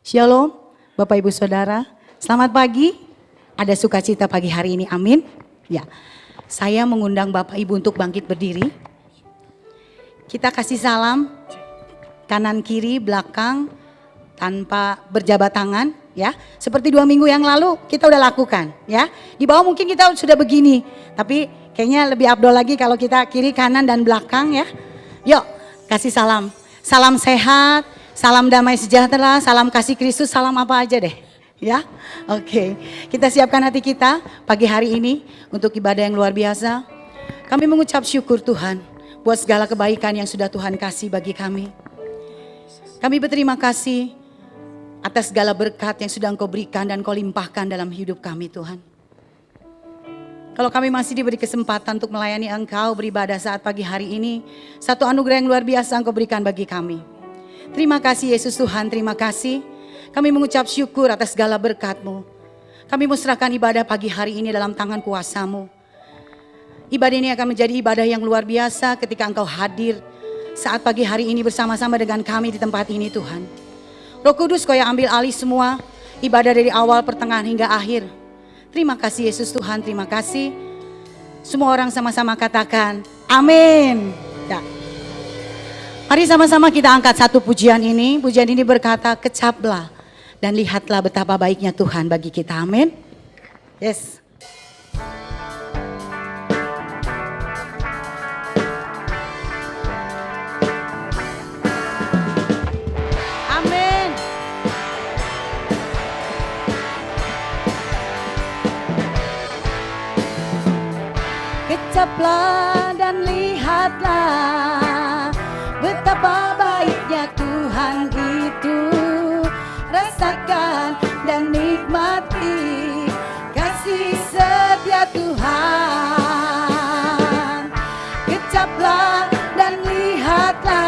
Shalom, Bapak Ibu Saudara. Selamat pagi. Ada sukacita pagi hari ini, amin. Ya, saya mengundang Bapak Ibu untuk bangkit berdiri. Kita kasih salam kanan kiri belakang tanpa berjabat tangan, ya. Seperti 2 minggu yang lalu kita udah lakukan, ya. Di bawah mungkin kita sudah begini, tapi kayaknya lebih abdol lagi kalau kita kiri kanan dan belakang, ya. Yuk, kasih salam. Salam sehat. Salam damai sejahtera, salam kasih Kristus, salam apa aja deh. Ya, oke. Kita siapkan hati kita pagi hari ini untuk ibadah yang luar biasa. Kami mengucap syukur Tuhan buat segala kebaikan yang sudah Tuhan kasih bagi kami. Kami berterima kasih atas segala berkat yang sudah Engkau berikan dan Engkau limpahkan dalam hidup kami Tuhan. Kalau kami masih diberi kesempatan untuk melayani Engkau beribadah saat pagi hari ini, satu anugerah yang luar biasa Engkau berikan bagi kami. Terima kasih Yesus Tuhan, terima kasih. Kami mengucap syukur atas segala berkat-Mu. Kami musrahkan ibadah pagi hari ini dalam tangan kuasa-Mu. Ibadah ini akan menjadi ibadah yang luar biasa ketika Engkau hadir saat pagi hari ini bersama-sama dengan kami di tempat ini Tuhan. Roh Kudus Kau yang ambil alih semua ibadah dari awal, pertengahan hingga akhir. Terima kasih Yesus Tuhan, terima kasih. Semua orang sama-sama katakan amin. Ya. Mari sama-sama kita angkat satu pujian ini. Pujian ini berkata, kecaplah dan lihatlah betapa baiknya Tuhan bagi kita. Amin. Yes. Amin. Kecaplah dan lihatlah betapa baiknya Tuhan itu. Rasakan dan nikmati kasih setia Tuhan. Kecaplah dan lihatlah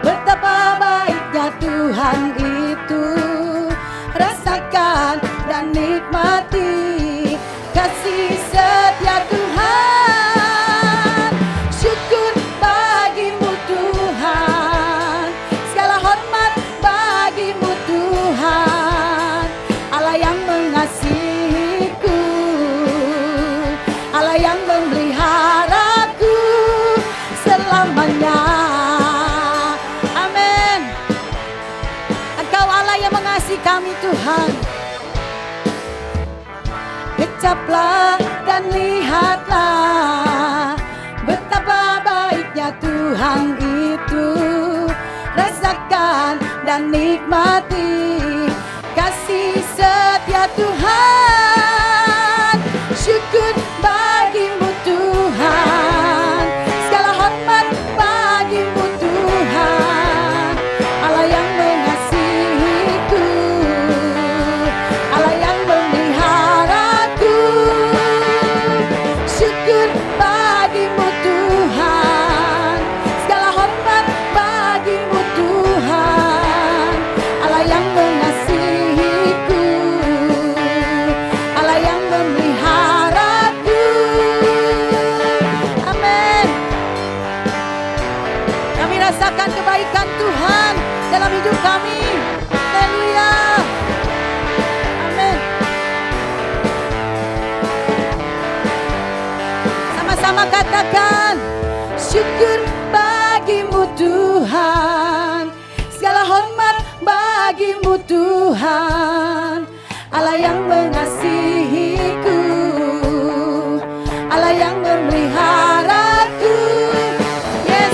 betapa baiknya Tuhan itu. Rasakan dan nikmati kasih setia Tuhan. Kami Tuhan, kecaplah dan lihatlah betapa baiknya Tuhan itu. Rasakan dan nikmati kasih setia Tuhan. Syukur bagimu Tuhan, segala hormat bagimu Tuhan. Allah yang mengasihiku, Allah yang memeliharaku. Syukur bagimu Tuhan, segala hormat bagimu Tuhan. Allah yang mengasihiku, Allah yang memeliharaku. Amin. Kami rasakan kebaikan Tuhan dalam hidup kami. Haleluya. Amin. Sama-sama katakan, syukur bagimu Tuhan, segala hormat bagimu bagimu Tuhan, Allah yang mengasihiku, Allah yang memeliharaku. Yes,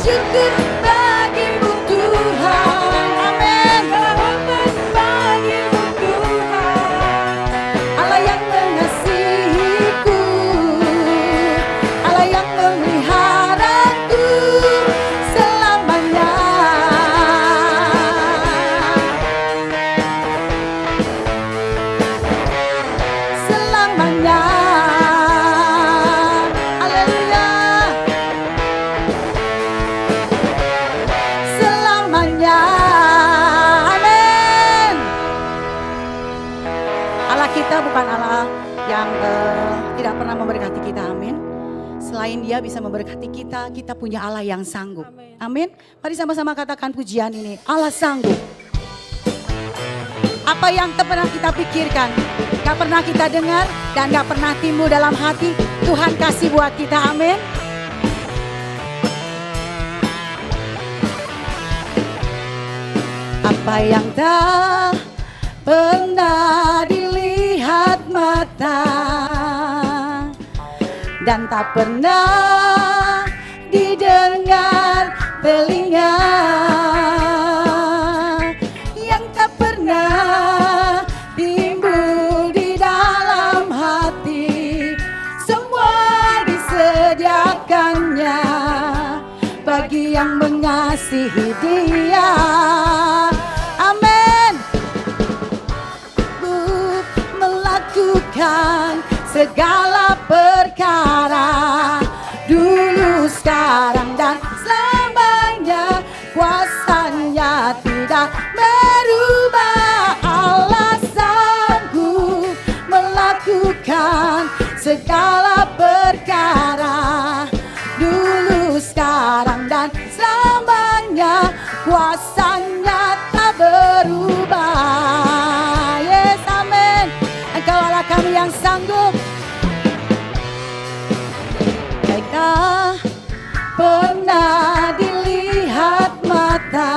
syukur bagimu Tuhan. Amin. Selamat bagimu Tuhan, Allah yang mengasihiku, Allah yang memeliharaku selamanya. Selamanya. Haleluya. Selamanya. Amin. Allah kita bukan Allah yang tidak pernah memberkati kita. Amin. Selain Dia bisa memberkati kita, kita punya Allah yang sanggup. Amin. Mari sama-sama katakan pujian ini. Allah sanggup. Apa yang tak pernah kita pikirkan, gak pernah kita dengar, dan gak pernah timbul dalam hati, Tuhan kasih buat kita. Amin. Apa yang tak pernah dilihat mata dan tak pernah didengar telinga, yang tak pernah timbul di dalam hati, semua disediakannya bagi yang mengasihi Dia. Amin. Melakukan segala perkara, dulu, sekarang, dan selamanya. Kuasanya tidak berubah. Allah sanggup melakukan segala perkara, dulu, sekarang, dan selamanya. Kuasanya tak berubah. Yes, amin. Engkau Allah kami yang sanggup. Baiklah, pernah dilihat mata,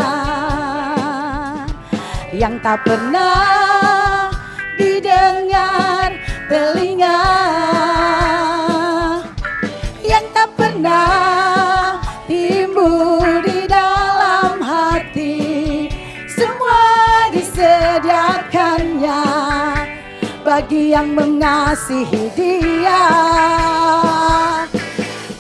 yang tak pernah didengar telinga, yang tak pernah timbul di dalam hati, semua disediakannya bagi yang mengasihi Dia.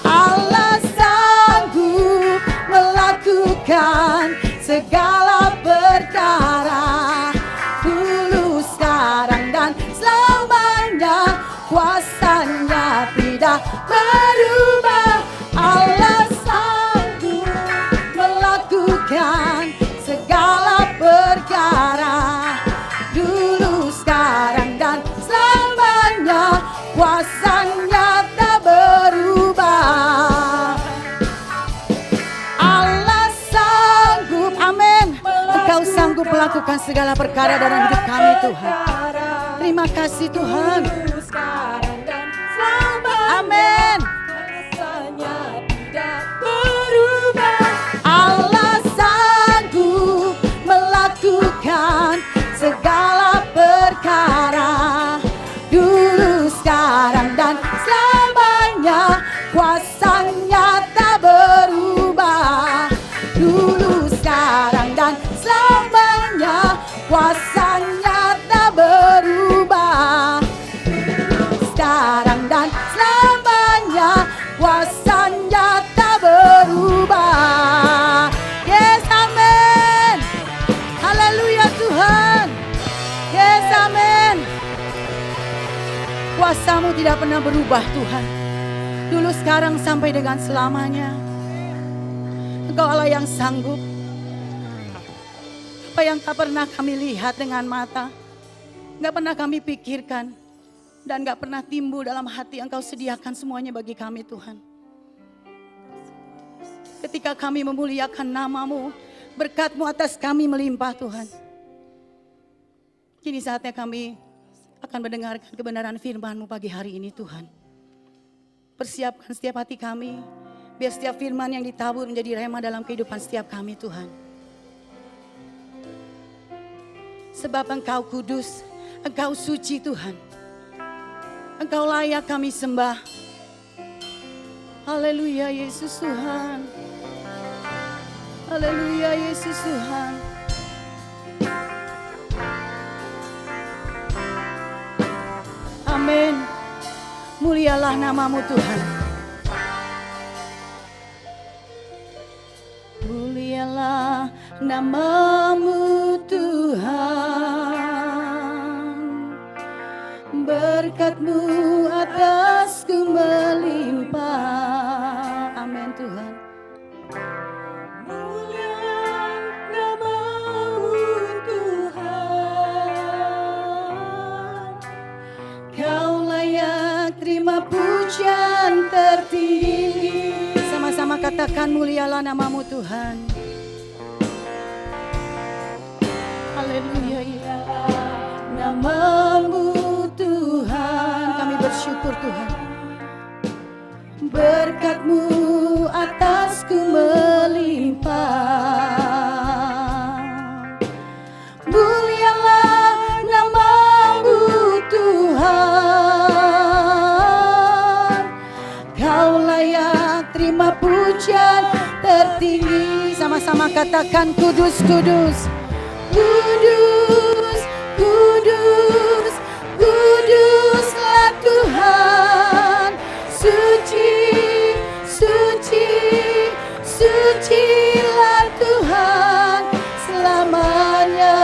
Allah sanggup melakukan segala perkara, dulu, sekarang, dan selamanya. Kuasanya tidak berubah. Allah sanggup melakukan segala perkara, dulu, sekarang, dan selamanya. Kuasanya tak berubah. Allah sanggup. Amin. Engkau sanggup melakukan segala perkara dalam hidup kami Tuhan. Terima kasih Tuhan. Amin. Allah sanggup melakukan segala perkara, dulu, sekarang, dan selamanya. Kuasanya tak berubah, dulu, sekarang, dan selamanya. Kuasanya tak berubah, sekarang, dan selamanya. Kuasanya tak berubah. Yes, amin. Haleluya Tuhan. Yes, amin. Kuasa-Mu tidak pernah berubah Tuhan, dulu, sekarang, sampai dengan selamanya. Engkau Allah yang sanggup. Apa yang tak pernah kami lihat dengan mata, gak pernah kami pikirkan, dan gak pernah timbul dalam hati, Engkau sediakan semuanya bagi kami Tuhan. Ketika kami memuliakan nama-Mu, berkat-Mu atas kami melimpah Tuhan. Kini saatnya kami akan mendengarkan kebenaran firman-Mu pagi hari ini Tuhan. Persiapkan setiap hati kami, biar setiap firman yang ditabur menjadi rema dalam kehidupan setiap kami Tuhan. Sebab Engkau kudus, Engkau suci Tuhan. Engkau layak kami sembah. Haleluya Yesus Tuhan. Haleluya Yesus Tuhan. Amin. Mulialah namamu Tuhan. Mulialah namamu Tuhan. Berkat-Mu atasku melimpah. Amin Tuhan. Mulialah namamu Tuhan. Kau layak terima pujian tertinggi. Sama-sama katakan mulialah namamu Tuhan. Haleluya ya namamu Tuhan. Kami bersyukur Tuhan. Berkat-Mu atasku melimpah. Mulialah namamu Tuhan. Kau layak terima pujian tertinggi. Sama-sama katakan kudus, kudus. Kudus, kudus, kuduslah Tuhan. Suci, suci, sucilah Tuhan selamanya.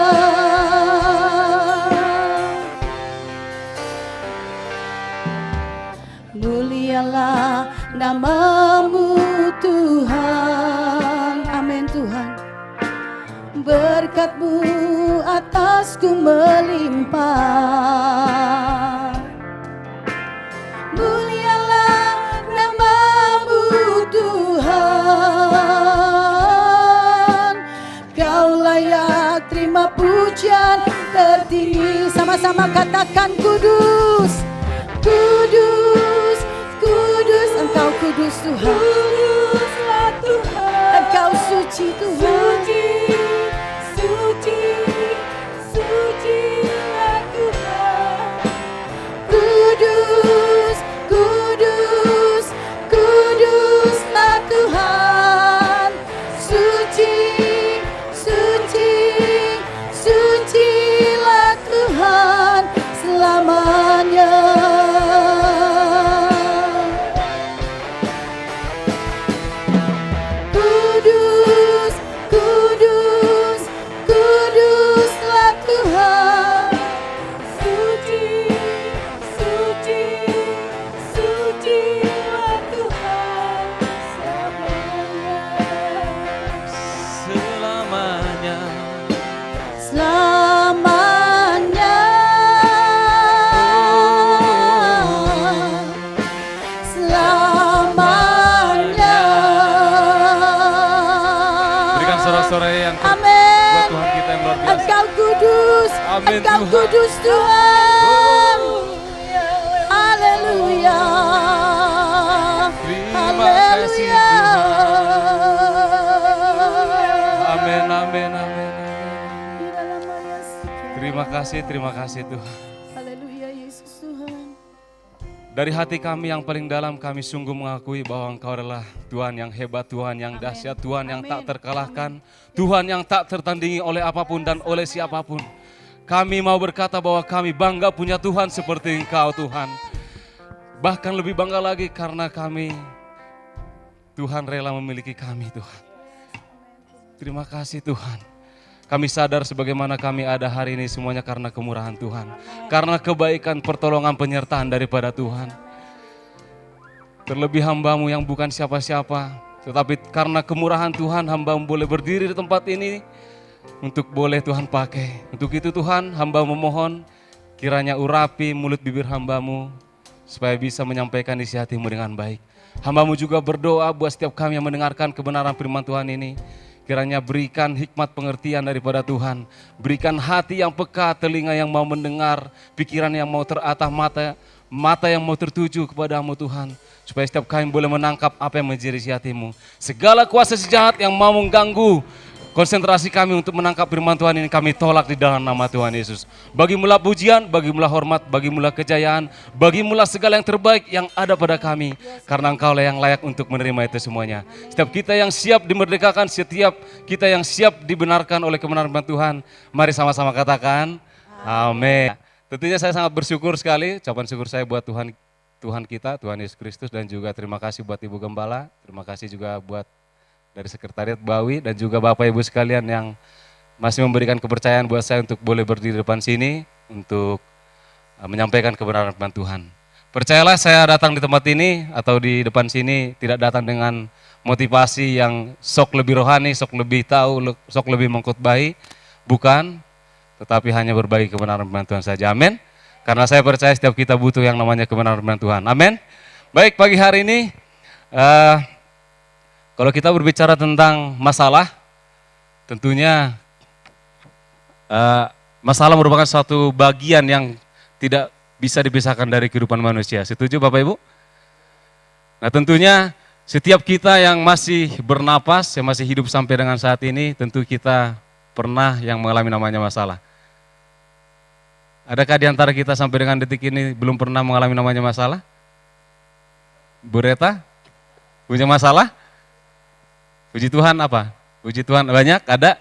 Mulialah namamu Tuhan. Amin Tuhan. Berkat-Mu atasku melimpah. Mulialah namamu Tuhan. Kau layak terima pujian tertinggi. Sama-sama katakan kudus, kudus, kudus. Engkau kudus Tuhan. Kuduslah Tuhan. Engkau suci Tuhan. Suci, sucilah Tuhan. Kudus, kudus, kuduslah Tuhan. Suci, suci, sucilah Tuhan selamanya. Kudus, kudus, kuduslah Tuhan. Suci, suci, sucilah Tuhan selamanya. Selamanya. Selamanya. Berikan sorak-sorai yang buat Amin. Tuhan kita yang luar biasa. Engkau kudus. Amin, Engkau Tuhan. kudus Tuhan. Haleluya. Terima kasih Haleluya. Tuhan. Amin, amin, amin, amin. Terima kasih Tuhan. Haleluya Yesus Tuhan. Dari hati kami yang paling dalam kami sungguh mengakui bahwa Engkau adalah Tuhan yang hebat, Tuhan yang Amin. dahsyat, Tuhan yang Amin. tak terkalahkan, Tuhan yang tak tertandingi oleh apapun dan oleh siapapun. Kami mau berkata bahwa kami bangga punya Tuhan seperti Engkau Tuhan. Bahkan lebih bangga lagi karena Tuhan rela memiliki kami Tuhan. Terima kasih Tuhan. Kami sadar sebagaimana kami ada hari ini semuanya karena kemurahan Tuhan. Karena kebaikan, pertolongan, penyertaan daripada Tuhan. Terlebih hamba-Mu yang bukan siapa-siapa. Tetapi karena kemurahan Tuhan hamba-Mu boleh berdiri di tempat ini. Untuk boleh Tuhan pakai. Untuk itu Tuhan hamba memohon kiranya urapi mulut bibir hamba-Mu. Supaya bisa menyampaikan isi hati-Mu dengan baik. Hamba-Mu juga berdoa buat setiap kami yang mendengarkan kebenaran firman Tuhan ini. Kiranya berikan hikmat pengertian daripada Tuhan. Berikan hati yang peka, telinga yang mau mendengar, pikiran yang mau teratah, mata yang mau tertuju kepadamu Tuhan. Supaya setiap kami boleh menangkap apa yang menjadi isi hati-Mu. Segala kuasa sejahat yang mau mengganggu konsentrasi kami untuk menangkap firman Tuhan ini kami tolak di dalam nama Tuhan Yesus. Bagi mula pujian, bagi mula hormat, bagi mula kejayaan, bagi mula segala yang terbaik yang ada pada kami. Karena Engkau lah yang layak untuk menerima itu semuanya. Setiap kita yang siap dimerdekakan, setiap kita yang siap dibenarkan oleh kebenaran Tuhan, mari sama-sama katakan, amin. Tentunya saya sangat bersyukur sekali, ucapan syukur saya buat Tuhan kita, Tuhan Yesus Kristus, dan juga terima kasih buat Ibu Gembala, terima kasih juga buat dari Sekretariat Bawi dan juga Bapak Ibu sekalian yang masih memberikan kepercayaan buat saya untuk boleh berdiri di depan sini untuk menyampaikan kebenaran firman Tuhan. Percayalah saya datang di tempat ini atau di depan sini tidak datang dengan motivasi yang sok lebih rohani, sok lebih tahu, sok lebih mengkhotbahi, bukan. Tetapi hanya berbagi kebenaran firman Tuhan saja, amin. Karena saya percaya setiap kita butuh yang namanya kebenaran firman Tuhan, amin. Baik, pagi hari ini, kalau kita berbicara tentang masalah, tentunya masalah merupakan suatu bagian yang tidak bisa dipisahkan dari kehidupan manusia, setuju Bapak Ibu? Nah tentunya setiap kita yang masih bernapas, yang masih hidup sampai dengan saat ini, tentu kita pernah yang mengalami namanya masalah. Adakah di antara kita sampai dengan detik ini belum pernah mengalami namanya masalah? Bu Reta, punya masalah? Puji Tuhan apa? Puji Tuhan banyak, ada?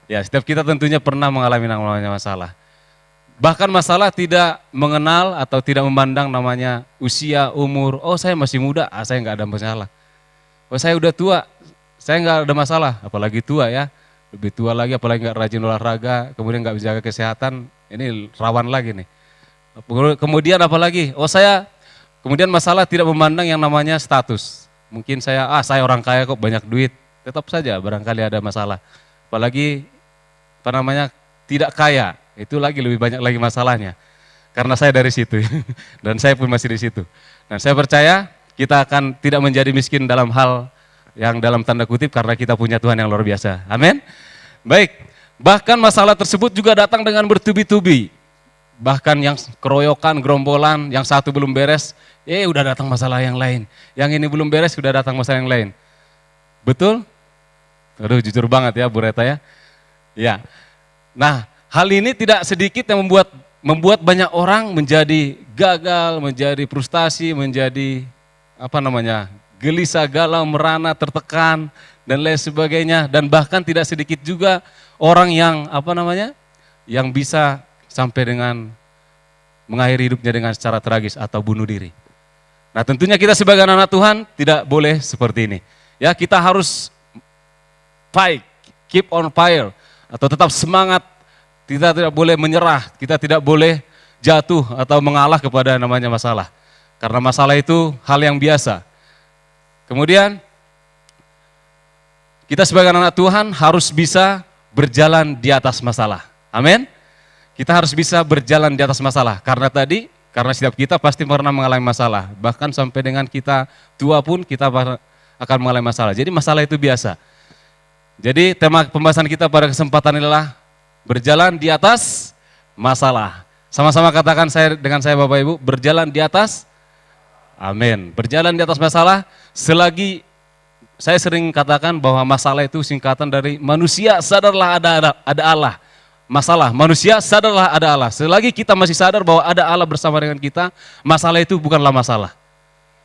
Ya, setiap kita tentunya pernah mengalami namanya masalah. Bahkan masalah tidak mengenal atau tidak memandang namanya usia, umur. Oh saya masih muda, saya nggak ada masalah. Oh saya udah tua, saya nggak ada masalah. Apalagi tua ya, lebih tua lagi, apalagi nggak rajin olahraga, kemudian nggak menjaga kesehatan. Ini rawan lagi nih. Kemudian apalagi? Oh saya, kemudian masalah tidak memandang yang namanya status. Mungkin saya orang kaya kok banyak duit. Tetap saja barangkali ada masalah. Apalagi tidak kaya, itu lagi lebih banyak lagi masalahnya. Karena saya dari situ dan saya pun masih di situ. Dan saya percaya kita akan tidak menjadi miskin dalam hal yang dalam tanda kutip karena kita punya Tuhan yang luar biasa. Amin. Baik. Bahkan masalah tersebut juga datang dengan bertubi-tubi. Bahkan yang keroyokan, gerombolan, yang satu belum beres, udah datang masalah yang lain. Yang ini belum beres, sudah datang masalah yang lain. Betul? Aduh jujur banget ya Bu Reta ya. Ya. Nah, hal ini tidak sedikit yang membuat banyak orang menjadi gagal, menjadi frustasi, menjadi gelisah, galau, merana, tertekan dan lain sebagainya. Dan bahkan tidak sedikit juga orang yang yang bisa sampai dengan mengakhiri hidupnya dengan secara tragis atau bunuh diri. Nah tentunya kita sebagai anak Tuhan tidak boleh seperti ini. Ya kita harus fight, keep on fire, atau tetap semangat. Kita tidak boleh menyerah, kita tidak boleh jatuh atau mengalah kepada namanya masalah. Karena masalah itu hal yang biasa. Kemudian kita sebagai anak Tuhan harus bisa berjalan di atas masalah. Amin. Kita harus bisa berjalan di atas masalah. Karena setiap kita pasti pernah mengalami masalah. Bahkan sampai dengan kita tua pun kita akan mengalami masalah. Jadi masalah itu biasa. Jadi tema pembahasan kita pada kesempatan ini adalah berjalan di atas masalah. Sama-sama katakan dengan saya Bapak Ibu, berjalan di atas. Amin. Berjalan di atas masalah selagi saya sering katakan bahwa masalah itu singkatan dari manusia sadarlah ada Allah. Masalah, manusia sadarlah ada Allah. Selagi kita masih sadar bahwa ada Allah bersama dengan kita, masalah itu bukanlah masalah.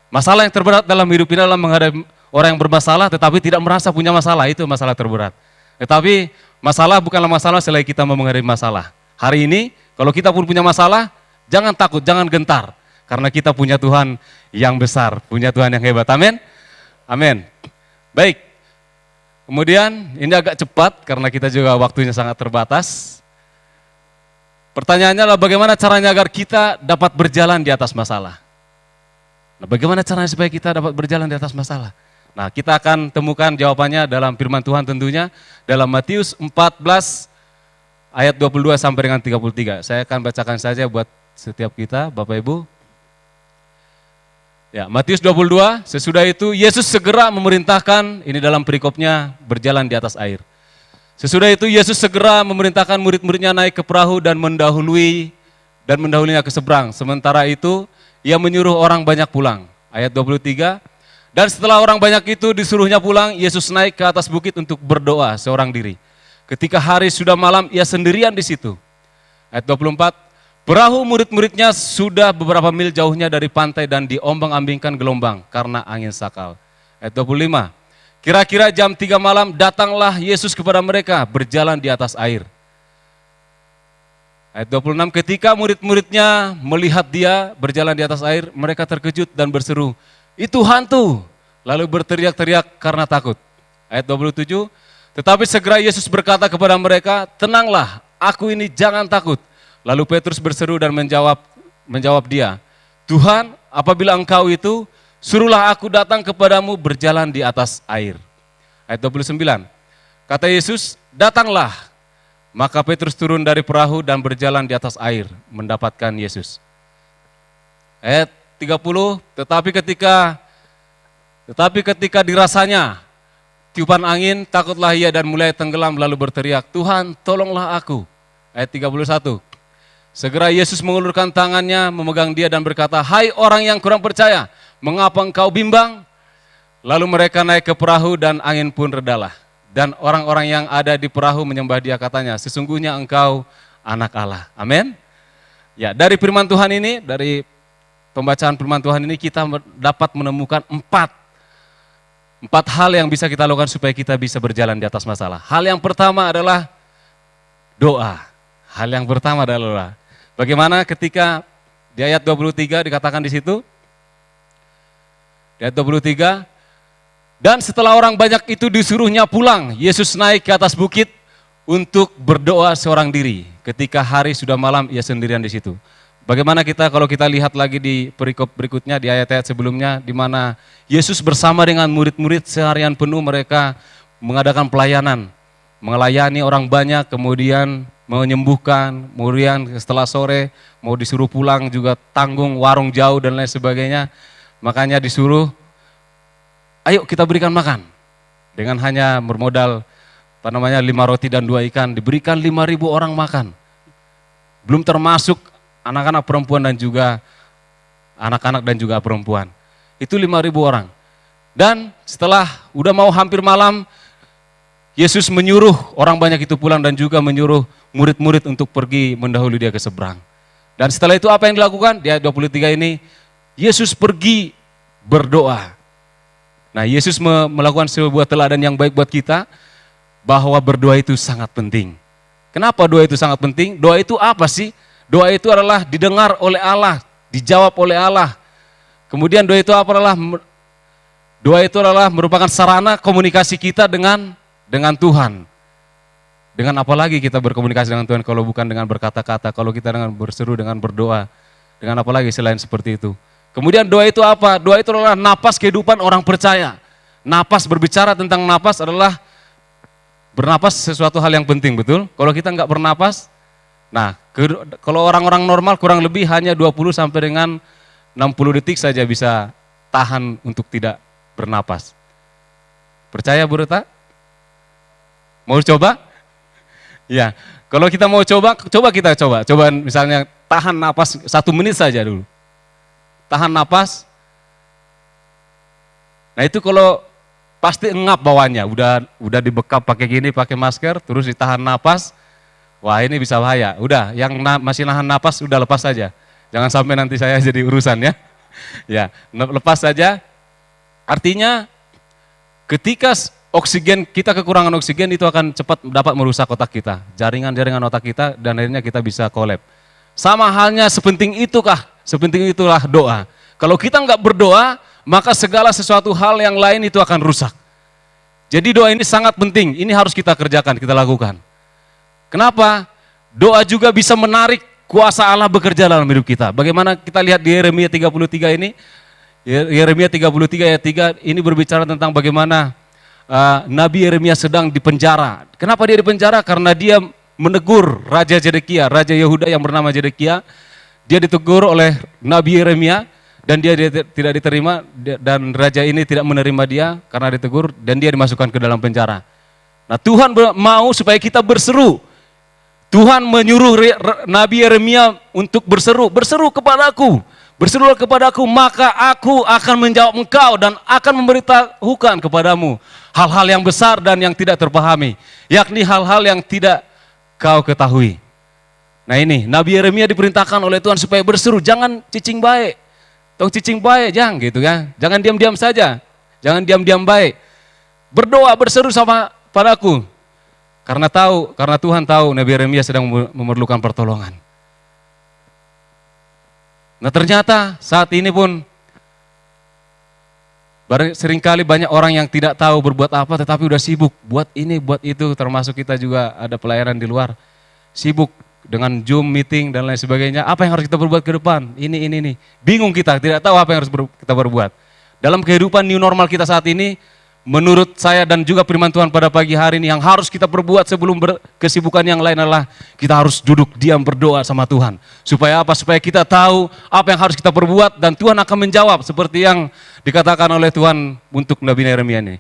Masalah yang terberat dalam hidup ini adalah menghadapi orang yang bermasalah tetapi tidak merasa punya masalah, itu masalah terberat. Tetapi masalah bukanlah masalah selagi kita mau menghadapi masalah. Hari ini kalau kita pun punya masalah, jangan takut, jangan gentar. Karena kita punya Tuhan yang besar, punya Tuhan yang hebat. Amin. Amin. Baik, kemudian ini agak cepat karena kita juga waktunya sangat terbatas. Pertanyaannya adalah bagaimana caranya agar kita dapat berjalan di atas masalah. Nah, bagaimana caranya supaya kita dapat berjalan di atas masalah? Nah, kita akan temukan jawabannya dalam firman Tuhan tentunya dalam Matius 14 ayat 22 sampai dengan 33. Saya akan bacakan saja buat setiap kita, Bapak Ibu. Ya, Matius 22, sesudah itu Yesus segera memerintahkan, ini dalam perikopnya berjalan di atas air. Sesudah itu Yesus segera memerintahkan murid-muridnya naik ke perahu dan mendahulinya ke seberang. Sementara itu ia menyuruh orang banyak pulang. Ayat 23, Dan setelah orang banyak itu disuruhnya pulang, Yesus naik ke atas bukit untuk berdoa seorang diri. Ketika hari sudah malam, ia sendirian di situ. Ayat 24, perahu murid-muridnya sudah beberapa mil jauhnya dari pantai dan diombang-ambingkan gelombang karena angin sakal. Ayat 25, kira-kira jam 3 malam datanglah Yesus kepada mereka berjalan di atas air. Ayat 26, ketika murid-muridnya melihat dia berjalan di atas air, mereka terkejut dan berseru, itu hantu, lalu berteriak-teriak karena takut. Ayat 27, tetapi segera Yesus berkata kepada mereka, tenanglah, aku ini, jangan takut. Lalu Petrus berseru dan menjawab dia, Tuhan, apabila engkau itu, suruhlah aku datang kepadamu berjalan di atas air. Ayat 29, kata Yesus, datanglah. Maka Petrus turun dari perahu dan berjalan di atas air mendapatkan Yesus. Ayat 30, tetapi ketika dirasanya tiupan angin, takutlah ia dan mulai tenggelam lalu berteriak, Tuhan tolonglah aku. Ayat 31, segera Yesus mengulurkan tangannya memegang dia dan berkata, hai orang yang kurang percaya, mengapa engkau bimbang? Lalu mereka naik ke perahu dan angin pun redalah. Dan orang-orang yang ada di perahu menyembah dia, katanya, sesungguhnya engkau anak Allah. Amin. Ya, dari firman Tuhan ini, dari pembacaan firman Tuhan ini kita dapat menemukan empat hal yang bisa kita lakukan supaya kita bisa berjalan di atas masalah. Hal yang pertama adalah doa. Hal yang pertama adalah bagaimana ketika di ayat 23 dikatakan di situ, di ayat 23, dan setelah orang banyak itu disuruhnya pulang, Yesus naik ke atas bukit untuk berdoa seorang diri. Ketika hari sudah malam, ia sendirian di situ. Bagaimana kalau kita lihat lagi di perikop berikutnya, di ayat-ayat sebelumnya, di mana Yesus bersama dengan murid-murid seharian penuh mereka mengadakan pelayanan, melayani orang banyak, kemudian menyembuhkan, kemudian setelah sore mau disuruh pulang juga tanggung warung jauh dan lain sebagainya. Makanya disuruh, ayo kita berikan makan. Dengan hanya bermodal 5 roti dan 2 ikan, diberikan 5.000 orang makan. Belum termasuk anak-anak perempuan dan juga anak-anak dan juga perempuan. Itu 5.000 orang. Dan setelah udah mau hampir malam, Yesus menyuruh orang banyak itu pulang dan juga menyuruh murid-murid untuk pergi mendahului dia ke seberang. Dan setelah itu apa yang dilakukan? Di ayat 23 ini, Yesus pergi berdoa. Nah, Yesus melakukan sebuah teladan yang baik buat kita, bahwa berdoa itu sangat penting. Kenapa doa itu sangat penting? Doa itu apa sih? Doa itu adalah didengar oleh Allah, dijawab oleh Allah. Kemudian doa itu adalah merupakan sarana komunikasi kita dengan Tuhan. Dengan apa lagi kita berkomunikasi dengan Tuhan kalau bukan dengan berkata-kata, kalau kita dengan berseru, dengan berdoa, dengan apa lagi selain seperti itu. Kemudian doa itu apa? Doa itu adalah napas kehidupan orang percaya. Napas, berbicara tentang napas adalah bernapas sesuatu hal yang penting, betul? Kalau kita nggak bernapas, nah kalau orang-orang normal kurang lebih hanya 20 sampai dengan 60 detik saja bisa tahan untuk tidak bernapas. Percaya Bu Rita? Mau coba? Ya, kalau kita mau coba kita coba. Coba misalnya tahan napas 1 menit saja dulu. Tahan napas. Nah itu kalau pasti engap bawahnya, udah dibekap pakai gini, pakai masker, terus ditahan napas. Wah ini bisa bahaya. Udah, yang masih nahan napas udah lepas saja. Jangan sampai nanti saya jadi urusan ya. Ya, lepas saja. Artinya ketika oksigen, kita kekurangan oksigen itu akan cepat dapat merusak otak kita. Jaringan-jaringan otak kita dan akhirnya kita bisa kolap. Sama halnya sepenting itulah doa. Kalau kita nggak berdoa, maka segala sesuatu hal yang lain itu akan rusak. Jadi doa ini sangat penting, ini harus kita kerjakan, kita lakukan. Kenapa? Doa juga bisa menarik kuasa Allah bekerja dalam hidup kita. Bagaimana kita lihat di Yeremia 33 ini, Yeremia 33 ayat 3 ini berbicara tentang bagaimana Nabi Yeremia sedang dipenjara. Kenapa dia dipenjara? Karena dia menegur Raja Zedekia, Raja Yehuda yang bernama Zedekia. Dia ditegur oleh Nabi Yeremia dan dia tidak diterima, dan raja ini tidak menerima dia karena ditegur dan dia dimasukkan ke dalam penjara. Nah Tuhan mau supaya kita berseru. Tuhan menyuruh Nabi Yeremia untuk berseru kepadaku, Berserulah kepadaku, maka aku akan menjawab engkau dan akan memberitahukan kepadamu hal-hal yang besar dan yang tidak terpahami, yakni hal-hal yang tidak kau ketahui. Nah ini, Nabi Yeremia diperintahkan oleh Tuhan supaya berseru, jangan cicing baik. Tong cicing baik, jangan gitu kan. Jangan diam-diam saja, jangan diam-diam baik. Berdoa, berseru sama padaku. Karena Tuhan tahu Nabi Yeremia sedang memerlukan pertolongan. Nah ternyata saat ini pun seringkali banyak orang yang tidak tahu berbuat apa tetapi udah sibuk buat ini, buat itu, termasuk kita juga ada pelayanan di luar. Sibuk dengan Zoom, meeting dan lain sebagainya. Apa yang harus kita berbuat ke depan? Ini. Bingung kita, tidak tahu apa yang harus kita berbuat. Dalam kehidupan new normal kita saat ini, menurut saya dan juga firman Tuhan pada pagi hari ini yang harus kita perbuat sebelum kesibukan yang lain adalah kita harus duduk diam berdoa sama Tuhan. Supaya apa? Supaya kita tahu apa yang harus kita perbuat dan Tuhan akan menjawab seperti yang dikatakan oleh Tuhan untuk Nabi Yeremia ini.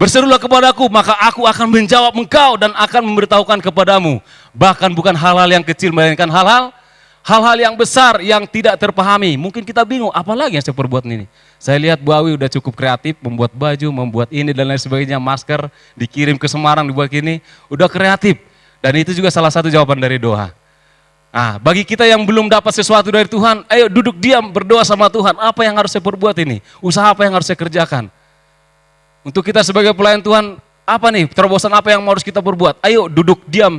Berserulah kepadaku, maka aku akan menjawab engkau dan akan memberitahukan kepadamu. Bahkan bukan hal-hal yang kecil, melainkan hal-hal yang besar yang tidak terpahami. Mungkin kita bingung, apalagi yang saya perbuat ini. Saya lihat Bu Awi udah cukup kreatif, membuat baju, membuat ini dan lain sebagainya, masker, dikirim ke Semarang, dibuat gini, udah kreatif. Dan itu juga salah satu jawaban dari doa. Nah, bagi kita yang belum dapat sesuatu dari Tuhan, ayo duduk diam, berdoa sama Tuhan, apa yang harus saya perbuat ini? Usaha apa yang harus saya kerjakan? Untuk kita sebagai pelayan Tuhan, apa nih, terobosan apa yang harus kita perbuat? Ayo duduk diam,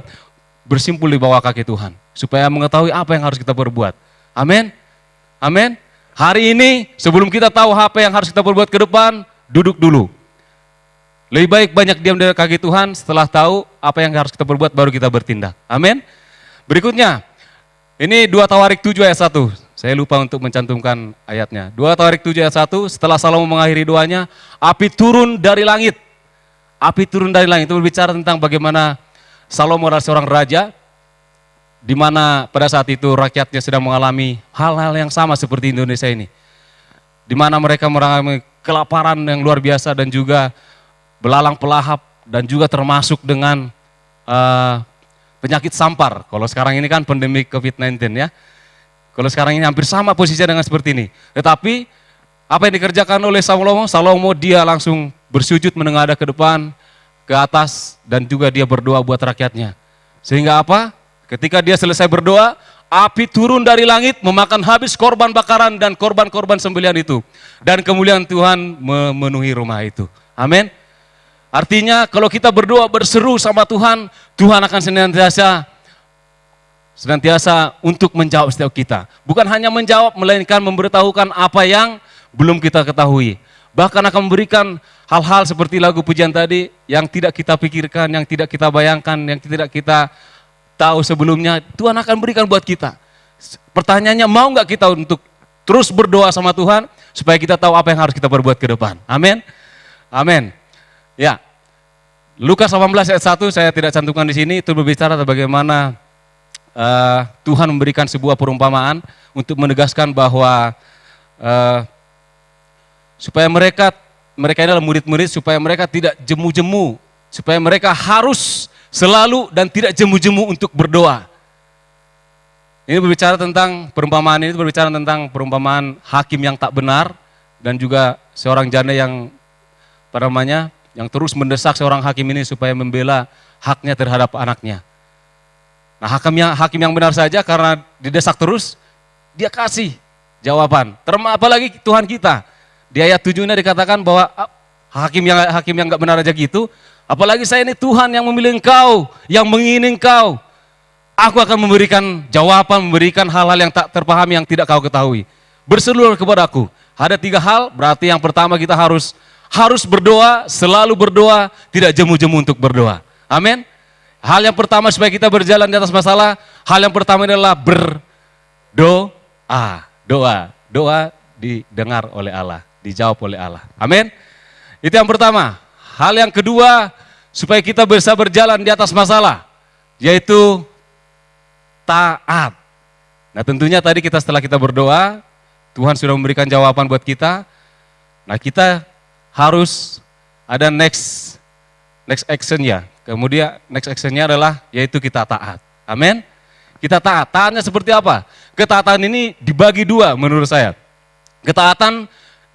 bersimpul di bawah kaki Tuhan. Supaya mengetahui apa yang harus kita perbuat. Amin. Amin. Hari ini sebelum kita tahu apa yang harus kita perbuat ke depan, duduk dulu. Lebih baik banyak diam di kaki Tuhan, setelah tahu apa yang harus kita perbuat baru kita bertindak. Amin. Berikutnya, ini 2 Tawarik 7 ayat 1. Saya lupa untuk mencantumkan ayatnya. 2 Tawarik 7 ayat 1, setelah Salomo mengakhiri doanya, api turun dari langit. Api turun dari langit, itu berbicara tentang bagaimana Salomo adalah seorang raja, di mana pada saat itu rakyatnya sedang mengalami hal-hal yang sama seperti Indonesia ini. Di mana mereka mengalami kelaparan yang luar biasa dan juga belalang pelahap dan juga termasuk dengan penyakit sampar. Kalau sekarang ini kan pandemi COVID-19 ya. Kalau sekarang ini hampir sama posisinya dengan seperti ini. Tetapi apa yang dikerjakan oleh Salomo dia langsung bersujud menengadah ke depan, ke atas dan juga dia berdoa buat rakyatnya. Sehingga apa? Ketika dia selesai berdoa, api turun dari langit memakan habis korban bakaran dan korban-korban sembelihan itu. Dan kemuliaan Tuhan memenuhi rumah itu. Amin. Artinya kalau kita berdoa berseru sama Tuhan, Tuhan akan senantiasa untuk menjawab setiap kita. Bukan hanya menjawab, melainkan memberitahukan apa yang belum kita ketahui. Bahkan akan memberikan hal-hal seperti lagu pujian tadi yang tidak kita pikirkan, yang tidak kita bayangkan, yang tidak kita tahu sebelumnya, Tuhan akan berikan buat kita. Pertanyaannya, mau nggak kita untuk terus berdoa sama Tuhan supaya kita tahu apa yang harus kita perbuat ke depan. Amin. Amin. Ya. Lukas 18 ayat 1 saya tidak cantumkan di sini, itu berbicara tentang bagaimana Tuhan memberikan sebuah perumpamaan untuk menegaskan bahwa supaya mereka ini adalah murid-murid, supaya mereka tidak jemu-jemu, supaya mereka harus selalu dan tidak jemu-jemu untuk berdoa. Ini berbicara tentang perumpamaan ini, berbicara tentang perumpamaan hakim yang tak benar dan juga seorang janda yang yang terus mendesak seorang hakim ini supaya membela haknya terhadap anaknya. Nah, hakim yang benar saja karena didesak terus, dia kasih jawaban. Apalagi Tuhan kita. Di ayat 7 ini dikatakan bahwa hakim yang nggak benar aja gitu, apalagi saya ini Tuhan yang memilih engkau, yang mengingini engkau. Aku akan memberikan jawaban, memberikan hal-hal yang tak terpahami, yang tidak kau ketahui. Berserulah kepadaku. Ada 3 hal, berarti yang pertama kita harus berdoa, selalu berdoa, tidak jemu-jemu untuk berdoa. Amin. Hal yang pertama supaya kita berjalan di atas masalah, hal yang pertama adalah berdoa. Doa didengar oleh Allah, dijawab oleh Allah. Amin. Itu yang pertama. Hal yang kedua, supaya kita bisa berjalan di atas masalah, yaitu taat. Nah tentunya tadi setelah kita berdoa, Tuhan sudah memberikan jawaban buat kita. Nah kita harus ada next action ya. Kemudian next action-nya adalah yaitu kita taat. Amin. Kita taat. Taatnya seperti apa? ketaatan ini dibagi dua menurut saya. Ketaatan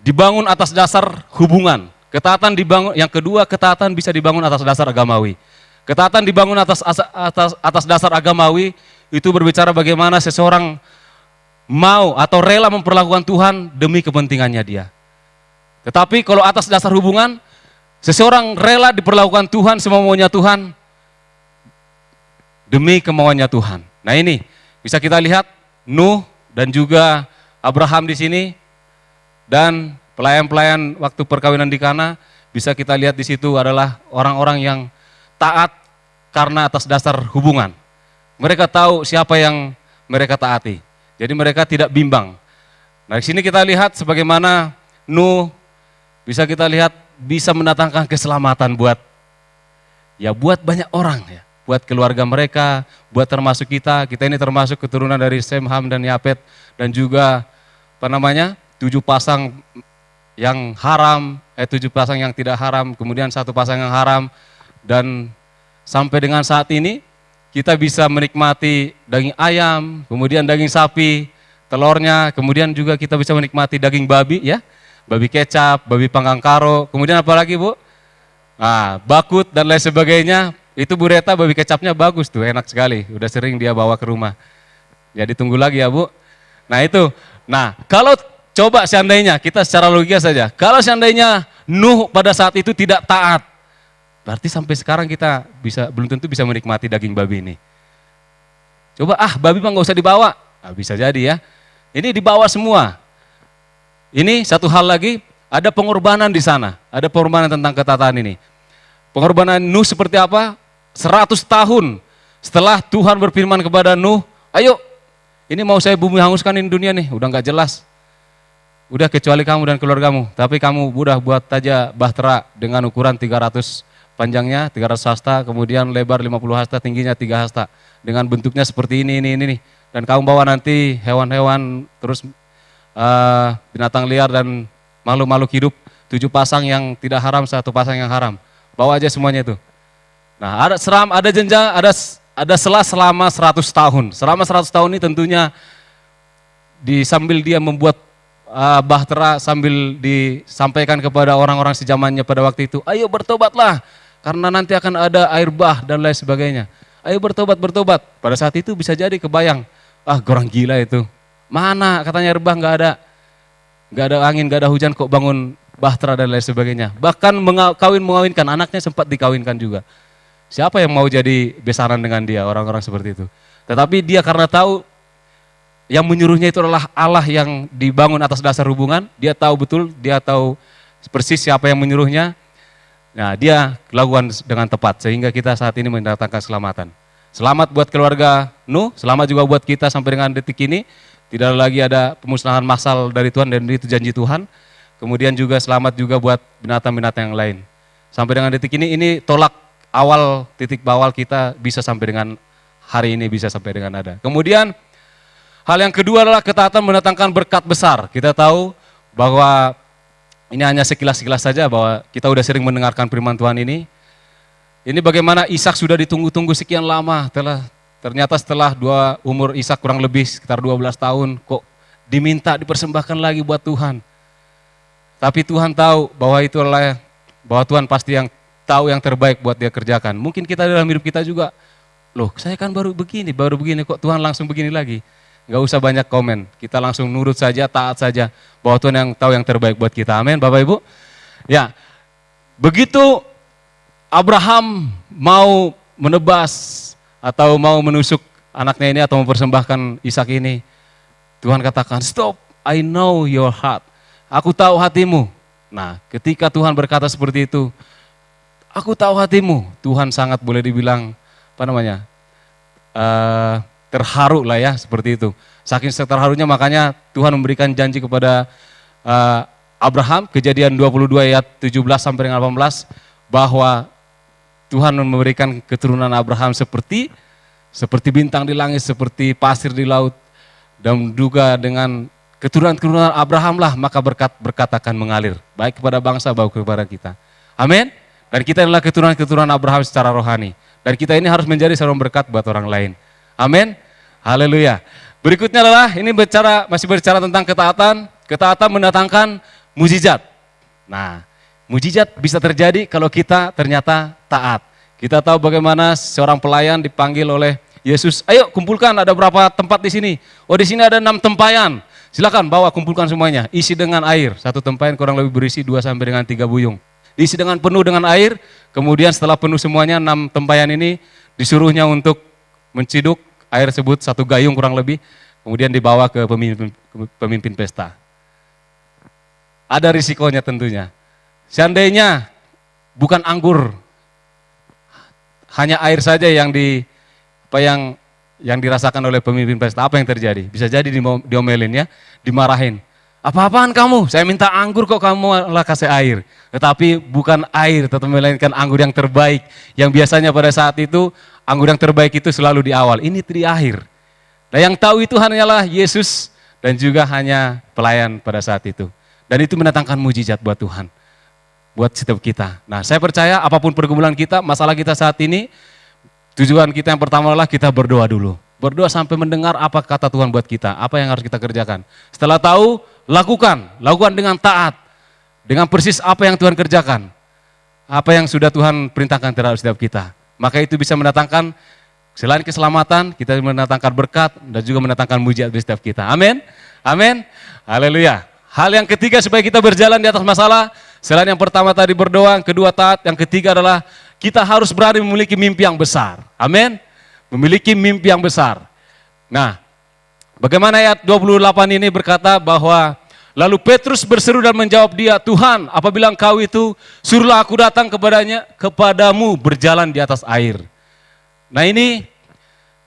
dibangun atas dasar hubungan. Ketaatan dibangun, yang kedua ketaatan bisa dibangun atas dasar agamawi. Ketaatan dibangun atas dasar agamawi itu berbicara bagaimana seseorang mau atau rela memperlakukan Tuhan demi kepentingannya dia. Tetapi kalau atas dasar hubungan, seseorang rela diperlakukan Tuhan semaunya Tuhan demi kemauannya Tuhan. Nah ini bisa kita lihat Nuh dan juga Abraham di sini, dan pelayan-pelayan waktu perkawinan di Kana, bisa kita lihat di situ adalah orang-orang yang taat karena atas dasar hubungan. Mereka tahu siapa yang mereka taati. Jadi mereka tidak bimbang. Nah, di sini kita lihat sebagaimana Nuh bisa kita lihat bisa mendatangkan keselamatan buat banyak orang ya. Buat keluarga mereka, buat termasuk kita ini termasuk keturunan dari Sem, Ham, dan Yapet, dan juga 7 pasang yang haram, 7 pasang yang tidak haram, kemudian 1 pasang yang haram, dan sampai dengan saat ini kita bisa menikmati daging ayam, kemudian daging sapi, telurnya, kemudian juga kita bisa menikmati daging babi ya, babi kecap, babi panggang karo, kemudian apa lagi Bu? Nah, bakut dan lain sebagainya. Itu Bu Reta babi kecapnya bagus tuh, enak sekali. Udah sering dia bawa ke rumah. Jadi tunggu lagi ya Bu. Nah itu, kalau coba seandainya, kita secara logika saja. Kalau seandainya Nuh pada saat itu tidak taat, berarti sampai sekarang kita belum tentu bisa menikmati daging babi ini. Coba babi mah gak usah dibawa. Nah, bisa jadi ya. Ini dibawa semua. Ini satu hal lagi, ada pengorbanan di sana. Ada pengorbanan tentang ketaatan ini. Pengorbanan Nuh seperti apa? 100 tahun setelah Tuhan berfirman kepada Nuh, ayo ini mau saya bumi hanguskan ini dunia nih, udah gak jelas. Udah kecuali kamu dan keluargamu, tapi kamu udah buat aja bahtera dengan ukuran 300 panjangnya, 300 hasta, kemudian lebar 50 hasta, tingginya 3 hasta. Dengan bentuknya seperti ini nih. Dan kamu bawa nanti hewan-hewan, terus binatang liar dan makhluk-makhluk hidup, 7 pasang yang tidak haram, 1 pasang yang haram. Bawa aja semuanya itu. Nah, ada jenjang, ada selah selama 100 tahun. Selama 100 tahun ini tentunya sambil dia membuat bahtera, sambil disampaikan kepada orang-orang sejamannya pada waktu itu, ayo bertobatlah karena nanti akan ada air bah dan lain sebagainya. Ayo bertobat. Pada saat itu bisa jadi kebayang, orang gila itu. Mana katanya air bah nggak ada angin, nggak ada hujan kok bangun bahtera dan lain sebagainya. Bahkan mengawinkan, anaknya sempat dikawinkan juga. Siapa yang mau jadi besaran dengan dia, orang-orang seperti itu. Tetapi dia karena tahu yang menyuruhnya itu adalah Allah yang dibangun atas dasar hubungan, dia tahu betul, dia tahu persis siapa yang menyuruhnya. Nah, dia lakukan dengan tepat sehingga kita saat ini mendatangkan keselamatan. Selamat buat keluarga Nuh, selamat juga buat kita sampai dengan detik ini. Tidak lagi ada pemusnahan massal dari Tuhan dan itu janji Tuhan. Kemudian juga selamat juga buat binatang-binatang yang lain. Sampai dengan detik ini tolak titik bawal kita bisa sampai dengan hari ini, bisa sampai dengan ada. Kemudian hal yang kedua adalah ketaatan mendatangkan berkat besar. Kita tahu bahwa ini hanya sekilas-sekilas saja bahwa kita udah sering mendengarkan firman Tuhan ini. Ini bagaimana Ishak sudah ditunggu-tunggu sekian lama, ternyata setelah umur Ishak kurang lebih sekitar 12 tahun kok diminta dipersembahkan lagi buat Tuhan. Tapi Tuhan tahu bahwa Tuhan pasti yang tahu yang terbaik buat dia kerjakan. Mungkin kita dalam hidup kita juga, loh saya kan baru begini kok Tuhan langsung begini lagi. Gak usah banyak komen, kita langsung nurut saja, taat saja, bahwa Tuhan yang tahu yang terbaik buat kita. Amin Bapak Ibu. Ya, begitu Abraham mau menebas atau mau menusuk anaknya ini atau mempersembahkan Ishak ini, Tuhan katakan, stop, I know your heart. Aku tahu hatimu. Nah, ketika Tuhan berkata seperti itu, aku tahu hatimu. Tuhan sangat boleh dibilang terharu lah ya seperti itu. Saking terharunya makanya Tuhan memberikan janji kepada Abraham, Kejadian 22 ayat 17 sampai dengan 18, bahwa Tuhan memberikan keturunan Abraham seperti bintang di langit, seperti pasir di laut, dan juga dengan keturunan Abraham lah maka berkat akan mengalir baik kepada bangsa baik kepada kita. Amin. Dan kita adalah keturunan Abraham secara rohani. Dan kita ini harus menjadi seorang berkat buat orang lain. Amin. Haleluya. Berikutnya adalah ini masih berbicara tentang ketaatan. Ketaatan mendatangkan mujizat. Nah, mujizat bisa terjadi kalau kita ternyata taat. Kita tahu bagaimana seorang pelayan dipanggil oleh Yesus, ayo kumpulkan, ada berapa tempat di sini? Oh, di sini ada 6 tempayan. Silakan bawa, kumpulkan semuanya. Isi dengan air. Satu tempayan kurang lebih berisi 2 sampai dengan 3 buyung. Diisi dengan penuh dengan air. Kemudian setelah penuh semuanya 6 tempayan ini disuruhnya untuk menciduk air tersebut 1 gayung kurang lebih. Kemudian dibawa ke pemimpin pesta. Ada risikonya tentunya. Seandainya bukan anggur, hanya air saja yang dirasakan oleh pemimpin pesta, apa yang terjadi? Bisa jadi diomelin ya, dimarahin. Apa-apaan kamu? Saya minta anggur kok kamu malah kasih air. Tetapi bukan air, tetapi melainkan anggur yang terbaik. Yang biasanya pada saat itu, anggur yang terbaik itu selalu di awal. Ini di akhir. Nah, yang tahu itu hanyalah Yesus dan juga hanya pelayan pada saat itu. Dan itu mendatangkan mujizat buat Tuhan, buat setiap kita. Nah, saya percaya apapun pergumulan kita, masalah kita saat ini, tujuan kita yang pertama adalah kita berdoa dulu. Berdoa sampai mendengar apa kata Tuhan buat kita, apa yang harus kita kerjakan. Setelah tahu, lakukan dengan taat, dengan persis apa yang Tuhan kerjakan, apa yang sudah Tuhan perintahkan terhadap setiap kita. Maka itu bisa mendatangkan, selain keselamatan, kita mendatangkan berkat dan juga mendatangkan mujizat di setiap kita. Amin, amin, haleluya. Hal yang ketiga supaya kita berjalan di atas masalah, selain yang pertama tadi berdoa, yang kedua taat, yang ketiga adalah kita harus berani memiliki mimpi yang besar. Amin. Memiliki mimpi yang besar. Nah, bagaimana ayat 28 ini berkata bahwa lalu Petrus berseru dan menjawab dia, Tuhan, apabila engkau itu, suruhlah aku datang kepadamu berjalan di atas air. Nah ini,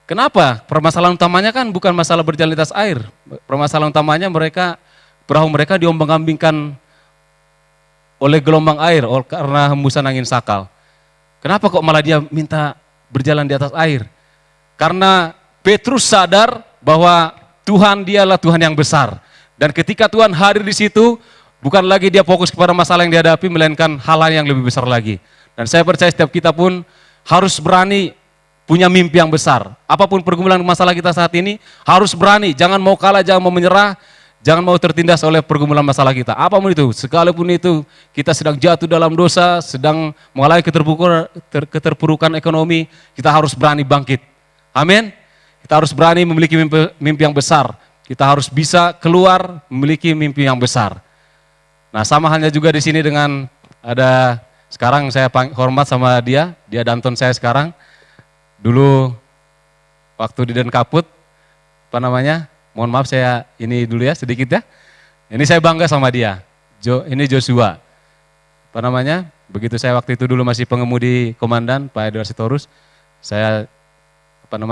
kenapa? Permasalahan utamanya kan bukan masalah berjalan di atas air. Permasalahan utamanya perahu mereka diombang-ambingkan oleh gelombang air karena hembusan angin sakal. Kenapa kok malah dia minta berjalan di atas air? Karena Petrus sadar bahwa Tuhan dialah Tuhan yang besar. Dan ketika Tuhan hadir di situ, bukan lagi dia fokus kepada masalah yang dihadapi, melainkan hal-hal yang lebih besar lagi. Dan saya percaya setiap kita pun harus berani punya mimpi yang besar. Apapun pergumulan masalah kita saat ini, harus berani. Jangan mau kalah, jangan mau menyerah. Jangan mau tertindas oleh pergumulan masalah kita. Apapun itu, sekalipun itu kita sedang jatuh dalam dosa, sedang mengalami keterpurukan ekonomi, kita harus berani bangkit. Amin. Kita harus berani memiliki mimpi yang besar. Kita harus bisa keluar memiliki mimpi yang besar. Nah, sama halnya juga di sini dengan sekarang saya hormat sama dia Danton saya sekarang. Dulu waktu di Denkaput, mohon maaf saya ini dulu ya sedikit ya. Ini saya bangga sama dia. Ini Joshua. Begitu saya waktu itu dulu masih pengemudi komandan Pak Edward Sitorus, saya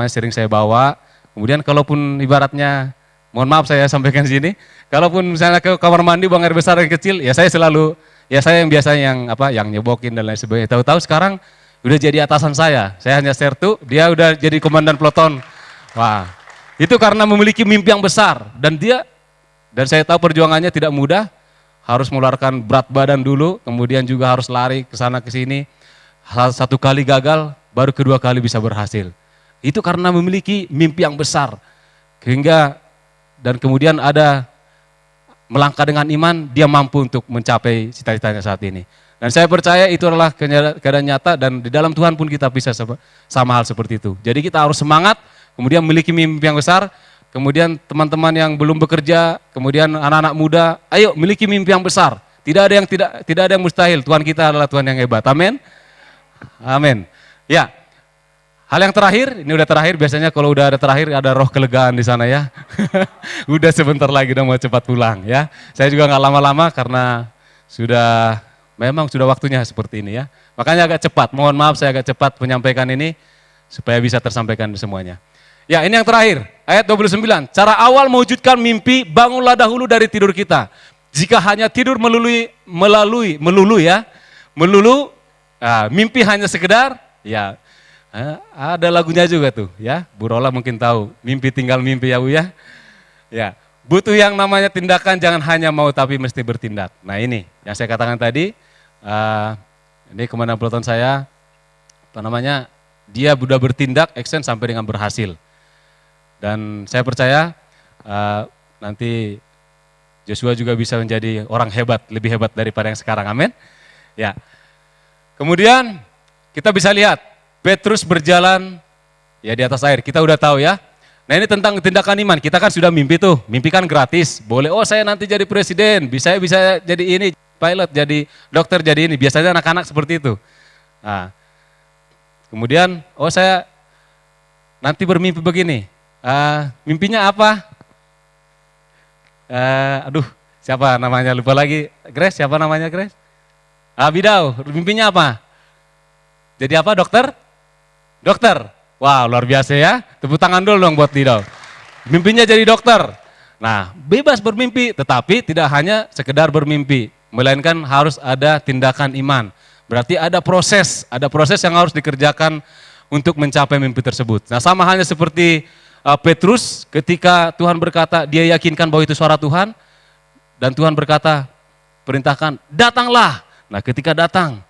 sering saya bawa. Kemudian kalaupun ibaratnya, mohon maaf saya sampaikan di sini, kalaupun misalnya ke kamar mandi buang air besar dan kecil, ya saya yang biasanya yang nyebokin dan lain sebagainya. Tahu-tahu sekarang udah jadi atasan saya hanya sertu, dia udah jadi komandan peloton. Wah, itu karena memiliki mimpi yang besar dan saya tahu perjuangannya tidak mudah, harus mengeluarkan berat badan dulu, kemudian juga harus lari ke sana ke sini. 1 kali gagal, baru kedua kali bisa berhasil. Itu karena memiliki mimpi yang besar. Dan kemudian ada melangkah dengan iman, dia mampu untuk mencapai cita-citanya saat ini. Dan saya percaya itu adalah keadaan nyata dan di dalam Tuhan pun kita bisa sama hal seperti itu. Jadi kita harus semangat, kemudian memiliki mimpi yang besar, kemudian teman-teman yang belum bekerja, kemudian anak-anak muda, ayo miliki mimpi yang besar. Tidak ada yang mustahil. Tuhan kita adalah Tuhan yang hebat. Amin. Amin. Ya. Hal yang terakhir, ini udah terakhir, biasanya kalau udah ada terakhir ada roh kelegaan di sana ya. Udah sebentar lagi udah mau cepat pulang ya. Saya juga nggak lama-lama karena memang sudah waktunya seperti ini ya. Makanya agak cepat, mohon maaf saya agak cepat menyampaikan ini supaya bisa tersampaikan semuanya. Ya, ini yang terakhir, ayat 29. Cara awal mewujudkan mimpi, bangunlah dahulu dari tidur kita. Jika hanya tidur mimpi hanya sekedar, ya ada lagunya juga tuh ya. Bu Rola mungkin tahu, mimpi tinggal mimpi ya Bu ya. Ya, butuh yang namanya tindakan, jangan hanya mau tapi mesti bertindak. Nah ini yang saya katakan tadi, ini komandan peloton saya, dia sudah bertindak, action sampai dengan berhasil. Dan saya percaya nanti Joshua juga bisa menjadi orang hebat, lebih hebat daripada yang sekarang, amin. Ya. Kemudian kita bisa lihat Petrus berjalan ya di atas air, kita udah tahu ya. Nah ini tentang tindakan iman, kita kan sudah mimpi tuh, mimpi kan gratis, boleh oh saya nanti jadi presiden, bisa jadi ini, pilot, jadi dokter, jadi ini, biasanya anak-anak seperti itu. Nah, kemudian oh saya nanti bermimpi begini, mimpinya apa? Aduh, siapa namanya lupa lagi. Grace, siapa namanya Grace? Bidau, mimpinya apa? Jadi apa dokter? Dokter. Wow, luar biasa ya. Tepuk tangan dulu dong buat Bidau. Mimpinya jadi dokter. Nah, bebas bermimpi, tetapi tidak hanya sekedar bermimpi, melainkan harus ada tindakan iman. Berarti ada proses yang harus dikerjakan untuk mencapai mimpi tersebut. Nah, sama halnya seperti Petrus ketika Tuhan berkata, dia yakinkan bahwa itu suara Tuhan, dan Tuhan berkata, perintahkan, datanglah. Nah ketika datang,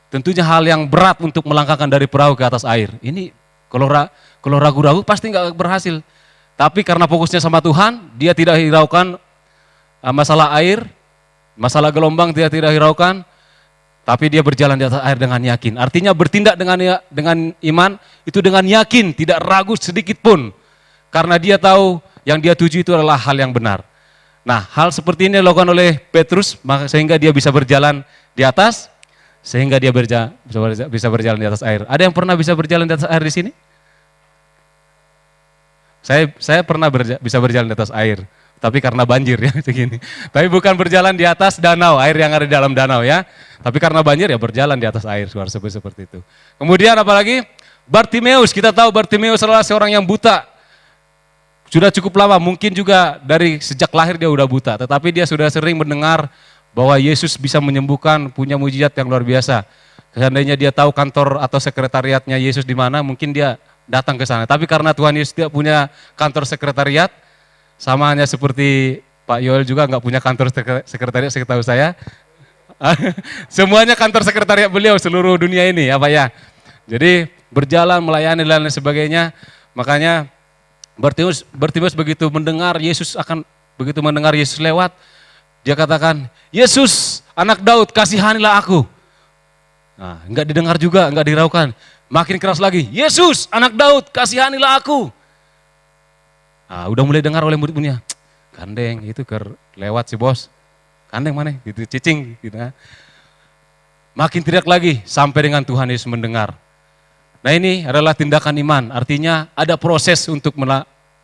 tentunya hal yang berat untuk melangkahkan dari perahu ke atas air. Ini kalau ragu-ragu pasti nggak berhasil. Tapi karena fokusnya sama Tuhan, dia tidak hiraukan masalah air, masalah gelombang dia tidak hiraukan, tapi dia berjalan di atas air dengan yakin. Artinya bertindak dengan iman, itu dengan yakin, tidak ragu sedikit pun. Karena dia tahu yang dia tuju itu adalah hal yang benar. Nah hal seperti ini dilakukan oleh Petrus, sehingga dia bisa berjalan di atas, sehingga dia bisa berjalan di atas air. Ada yang pernah bisa berjalan di atas air di sini? Saya pernah bisa berjalan di atas air. Tapi karena banjir ya begini. Tapi bukan berjalan di atas danau, air yang ada di dalam danau ya. Tapi karena banjir ya berjalan di atas air, seperti itu. Kemudian apalagi Bartimeus, kita tahu Bartimeus adalah seorang yang buta. Sudah cukup lama, mungkin juga dari sejak lahir dia udah buta. Tetapi dia sudah sering mendengar bahwa Yesus bisa menyembuhkan, punya mujizat yang luar biasa. Seandainya dia tahu kantor atau sekretariatnya Yesus di mana, mungkin dia datang ke sana. Tapi karena Tuhan Yesus tidak punya kantor sekretariat, sama hanya seperti Pak Yoel juga nggak punya kantor sekretariat setahu saya. Semuanya kantor sekretariat beliau seluruh dunia ini, apa ya. Jadi berjalan, melayani dan lain sebagainya. Makanya Bartimeus begitu mendengar Yesus lewat, dia katakan, Yesus anak Daud kasihanilah aku. Nah, enggak didengar juga, enggak diraukan. Makin keras lagi, Yesus anak Daud kasihanilah aku. Nah, udah mulai dengar oleh murid-muridnya, gandeng itu lewat si bos, gandeng mana gitu, cicing gitu. Makin teriak lagi sampai dengan Tuhan Yesus mendengar. Nah ini adalah tindakan iman, artinya ada proses untuk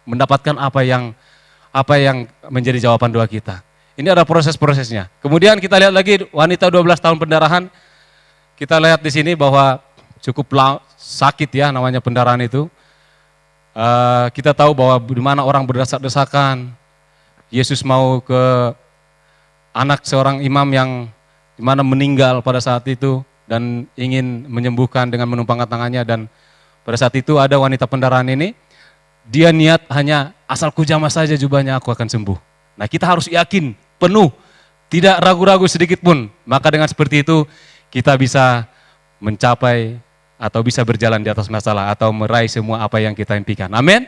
mendapatkan apa yang menjadi jawaban doa kita. Ini ada proses-prosesnya. Kemudian kita lihat lagi wanita 12 tahun pendarahan, kita lihat di sini bahwa cukup sakit ya namanya pendarahan itu. Kita tahu bahwa di mana orang berdesak-desakan, Yesus mau ke anak seorang imam yang di mana meninggal pada saat itu dan ingin menyembuhkan dengan menumpangkan tangannya, dan pada saat itu ada wanita pendarahan ini, dia niat hanya asal kujamah saja jubahnya aku akan sembuh. Nah kita harus yakin, penuh, tidak ragu-ragu sedikit pun, maka dengan seperti itu kita bisa mencapai atau bisa berjalan di atas masalah atau meraih semua apa yang kita impikan. Amin.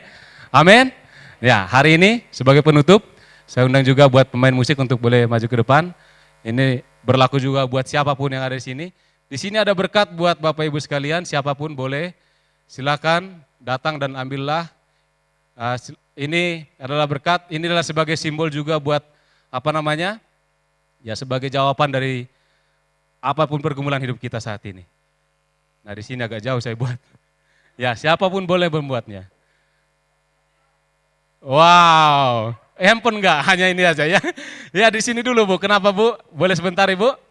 Amin. Ya, hari ini sebagai penutup, saya undang juga buat pemain musik untuk boleh maju ke depan. Ini berlaku juga buat siapapun yang ada di sini. Di sini ada berkat buat Bapak Ibu sekalian, siapapun boleh. Silakan datang dan ambillah. Ini adalah berkat, ini adalah sebagai simbol juga buat ya sebagai jawaban dari apapun pergumulan hidup kita saat ini. Nah di sini agak jauh saya buat. Ya siapapun boleh membuatnya. Wow, handphone enggak, hanya ini aja ya. Ya di sini dulu Bu, kenapa Bu? Boleh sebentar Ibu?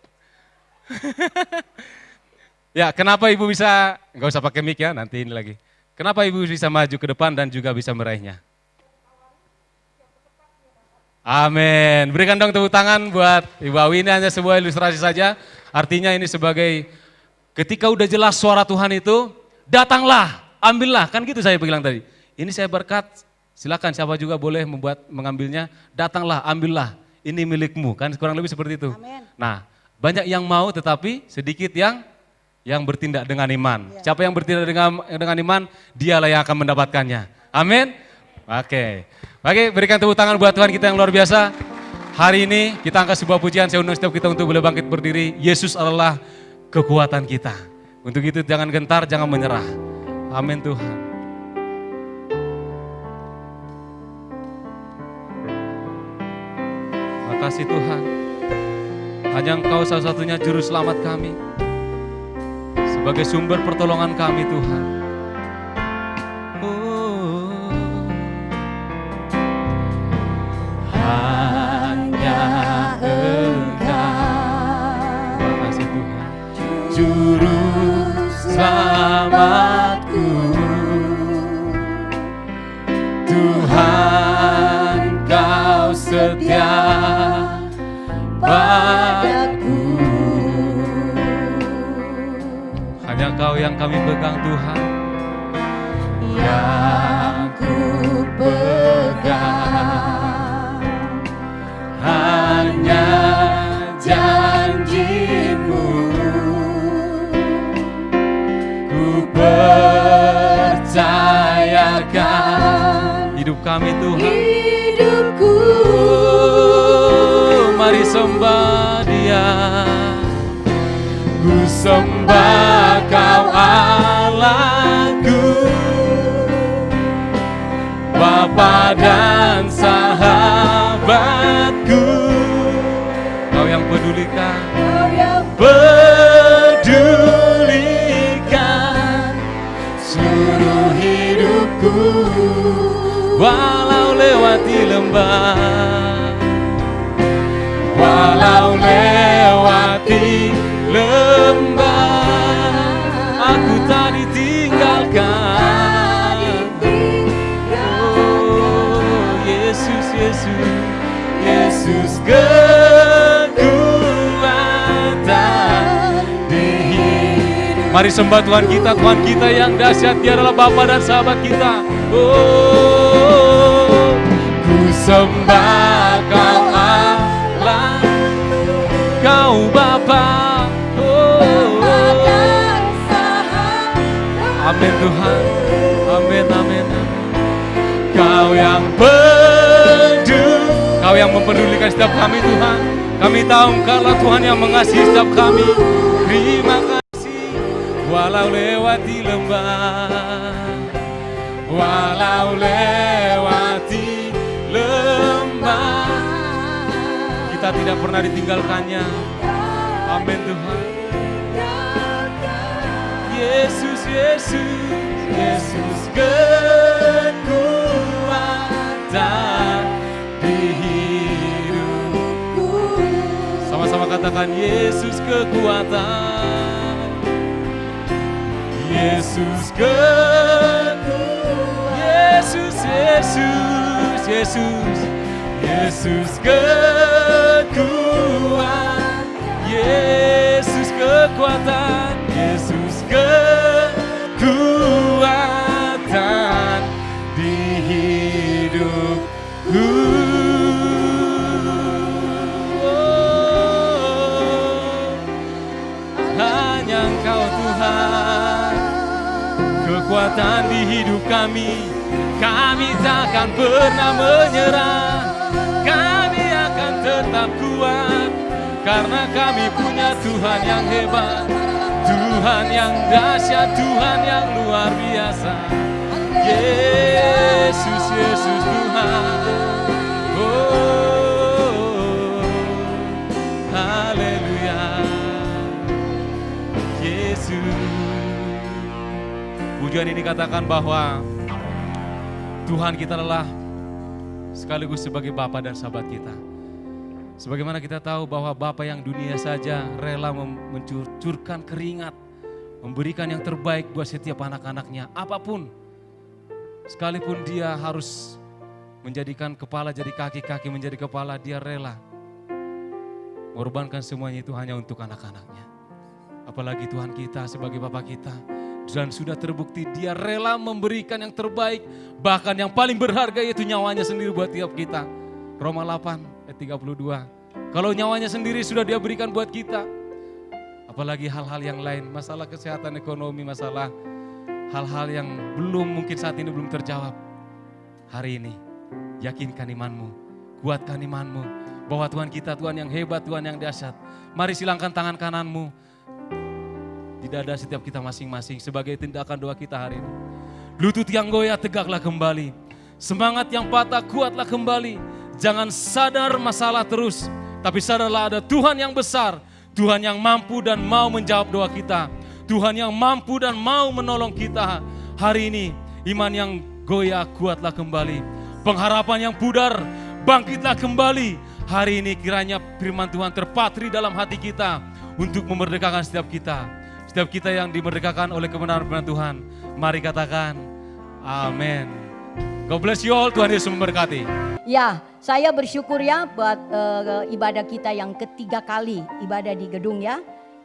Ya kenapa Ibu bisa, enggak usah pakai mic ya, nanti ini lagi. Kenapa Ibu bisa maju ke depan dan juga bisa meraihnya? Amin. Berikan dong tepuk tangan buat Ibu Awi, ini hanya sebuah ilustrasi saja. Artinya ini sebagai ketika udah jelas suara Tuhan itu, datanglah, ambillah. Kan gitu saya bilang tadi. Ini saya berkat, silakan siapa juga boleh mengambilnya. Datanglah, ambillah. Ini milikmu. Kan kurang lebih seperti itu. Amin. Nah, banyak yang mau tetapi sedikit yang bertindak dengan iman. Siapa yang bertindak dengan iman, dialah yang akan mendapatkannya. Amin. Oke, berikan tepuk tangan buat Tuhan kita yang luar biasa. Hari ini kita angkat sebuah pujian, saya undang setiap kita untuk boleh bangkit berdiri. Yesus adalah kekuatan kita. Untuk itu jangan gentar, jangan menyerah. Amin Tuhan. Makasih Tuhan. Hanya Engkau satu-satunya juru selamat kami. Sebagai sumber pertolongan kami Tuhan. Hanya Engkau. Makasih Tuhan. Juru selamatku. Tuhan Kau setia padaku. Hanya Kau yang kami pegang Tuhan. Yang ku pegang hanya janji-Mu. Ku percayakan hidup kami Tuhan. Hidupku. Mari sembah Dia. Ku sembah Kau Allahku, Bapa dan sahabatku. Kau yang pedulikan, Kau yang pedulikan seluruh hidupku. Walau lewati lembah, walau lewati lembah, aku tak ditinggalkan. Oh Yesus, Yesus, Yesus kekuatan di hidup. Mari sembah Tuhan kita yang dahsyat. Dia adalah Bapa dan sahabat kita. Oh, ku sembah Kau Allah, Kau Bapa. Oh, amin Tuhan, amin, amin. Kau yang Kau yang mempedulikan setiap kami Tuhan. Kami tahu Engkaulah Tuhan yang mengasihi setiap kami. Terima kasih. Walau lewati lembah, walau lewati lembah, kita tidak pernah ditinggalkannya. Amin Tuhan. Yesus, Yesus, Yesus kekuatan di hidupku. Sama-sama katakan Yesus kekuatan. Yesus Yesus, Yesus, Yesus, Yesus kekuatan. Yesus kekuatan. Yesus kekuatan di hidupku. Oh, hanya Engkau Tuhan, kekuatan di hidup kami. Kami takkan pernah menyerah. Kami akan tetap kuat karena kami punya Tuhan yang hebat, Tuhan yang dahsyat, Tuhan yang luar biasa. Yesus, Yesus Tuhan. Oh, haleluya. Yesus. Pujian ini katakan bahwa Tuhan kita adalah sekaligus sebagai Bapa dan sahabat kita. Sebagaimana kita tahu bahwa Bapa yang dunia saja rela mencurahkan keringat, memberikan yang terbaik buat setiap anak-anaknya, apapun. Sekalipun dia harus menjadikan kepala jadi kaki, kaki menjadi kepala, dia rela mengorbankan semuanya itu hanya untuk anak-anaknya. Apalagi Tuhan kita sebagai Bapa kita. Dan sudah terbukti dia rela memberikan yang terbaik, bahkan yang paling berharga yaitu nyawanya sendiri buat tiap kita. Roma 8 ayat 32. Kalau nyawanya sendiri sudah dia berikan buat kita, apalagi hal-hal yang lain, masalah kesehatan ekonomi, masalah hal-hal yang mungkin saat ini belum terjawab. hari ini. Yakinkan imanmu, kuatkan imanmu, bahwa Tuhan kita Tuhan yang hebat, Tuhan yang dahsyat. Mari silangkan tangan kananmu di dada setiap kita masing-masing sebagai tindakan doa kita hari ini. Lutut yang goyah tegaklah kembali, semangat yang patah kuatlah kembali. Jangan sadar masalah terus, tapi sadarlah ada Tuhan yang besar, Tuhan yang mampu dan mau menjawab doa kita. Tuhan yang mampu dan mau menolong kita hari ini. Iman yang goyah kuatlah kembali, pengharapan yang pudar bangkitlah kembali. Hari ini kiranya firman Tuhan terpatri dalam hati kita untuk memerdekakan setiap kita. Setiap kita yang dimerdekakan oleh kebenaran firman Tuhan. Mari katakan amin. God bless you all, Tuhan Yesus memberkati. Ya, saya bersyukur ya buat ibadah kita yang ketiga kali ibadah di gedung ya.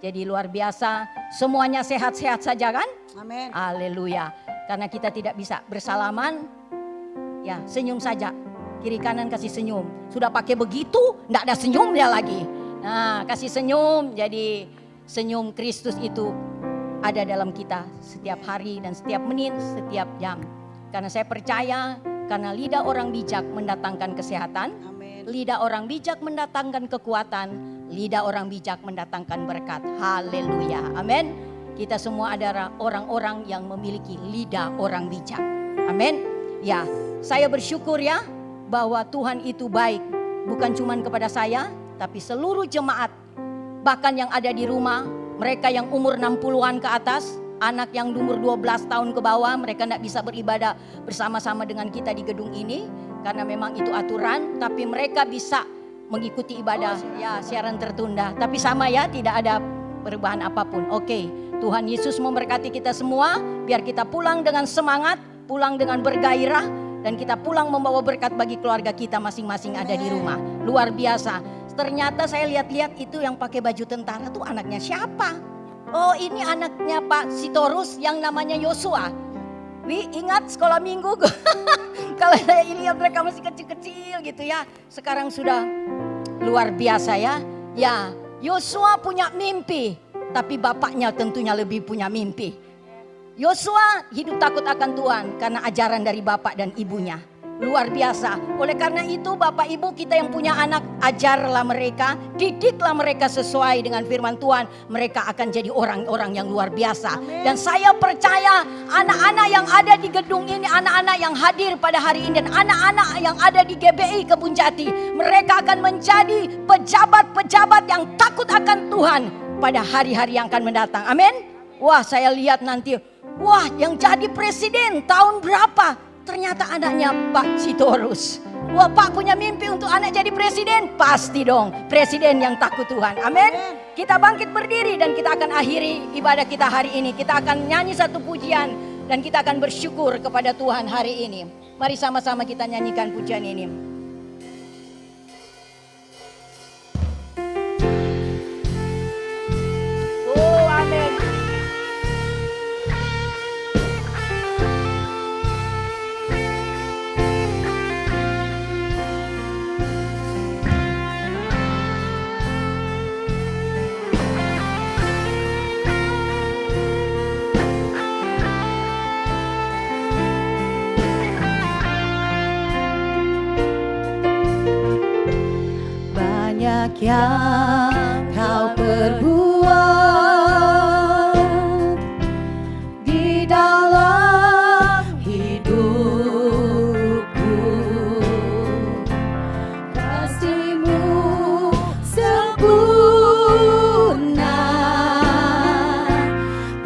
Jadi luar biasa, semuanya sehat-sehat saja kan? Amin. Haleluya. Karena kita tidak bisa bersalaman, ya senyum saja. Kiri kanan kasih senyum. Sudah pakai begitu, enggak ada senyumnya lagi. Nah, kasih senyum, jadi senyum Kristus itu ada dalam kita setiap hari dan setiap menit, setiap jam. Karena saya percaya, karena lidah orang bijak mendatangkan kesehatan, Amin. lidah orang bijak mendatangkan kekuatan, lidah orang bijak mendatangkan berkat. Haleluya, amin. Kita semua adalah orang-orang yang memiliki lidah orang bijak. Amin. Ya, saya bersyukur ya bahwa Tuhan itu baik. Bukan cuma kepada saya, tapi seluruh jemaat. Bahkan yang ada di rumah, mereka yang umur 60-an ke atas, anak yang umur 12 tahun ke bawah, mereka tidak bisa beribadah bersama-sama dengan kita di gedung ini. Karena memang itu aturan, tapi mereka bisa mengikuti ibadah ya siaran tertunda. Tapi sama ya, tidak ada perubahan apapun. Oke, Tuhan Yesus memberkati kita semua. Biar kita pulang dengan semangat, pulang dengan bergairah, dan kita pulang membawa berkat bagi keluarga kita masing-masing ada di rumah. Luar biasa. Ternyata saya lihat-lihat itu yang pakai baju tentara tuh anaknya siapa? Oh, ini anaknya Pak Sitorus yang namanya Yosua. Wi, ingat sekolah minggu kalau saya lihat mereka masih kecil-kecil gitu ya. Sekarang sudah luar biasa ya. Ya, Yosua punya mimpi, tapi bapaknya tentunya lebih punya mimpi. Yosua hidup takut akan Tuhan karena ajaran dari bapak dan ibunya. Luar biasa. Oleh karena itu Bapak Ibu kita yang punya anak, ajarlah mereka, didiklah mereka sesuai dengan firman Tuhan. Mereka akan jadi orang-orang yang luar biasa. Amen. Dan saya percaya anak-anak yang ada di gedung ini, anak-anak yang hadir pada hari ini, dan anak-anak yang ada di GBI Kebun Jati, mereka akan menjadi pejabat-pejabat yang takut akan Tuhan pada hari-hari yang akan mendatang. Amin. Wah, saya lihat nanti, wah yang jadi presiden tahun berapa? Ternyata anaknya Pak Sitorus. Wah, Pak punya mimpi untuk anak jadi presiden? Pasti dong, presiden yang takut Tuhan. Amin. Kita bangkit berdiri dan kita akan akhiri ibadah kita hari ini. Kita akan nyanyi satu pujian dan kita akan bersyukur kepada Tuhan hari ini. Mari sama-sama kita nyanyikan pujian ini. Oh, amin. Banyak yang kau perbuat di dalam hidupku, kasih-Mu sempurna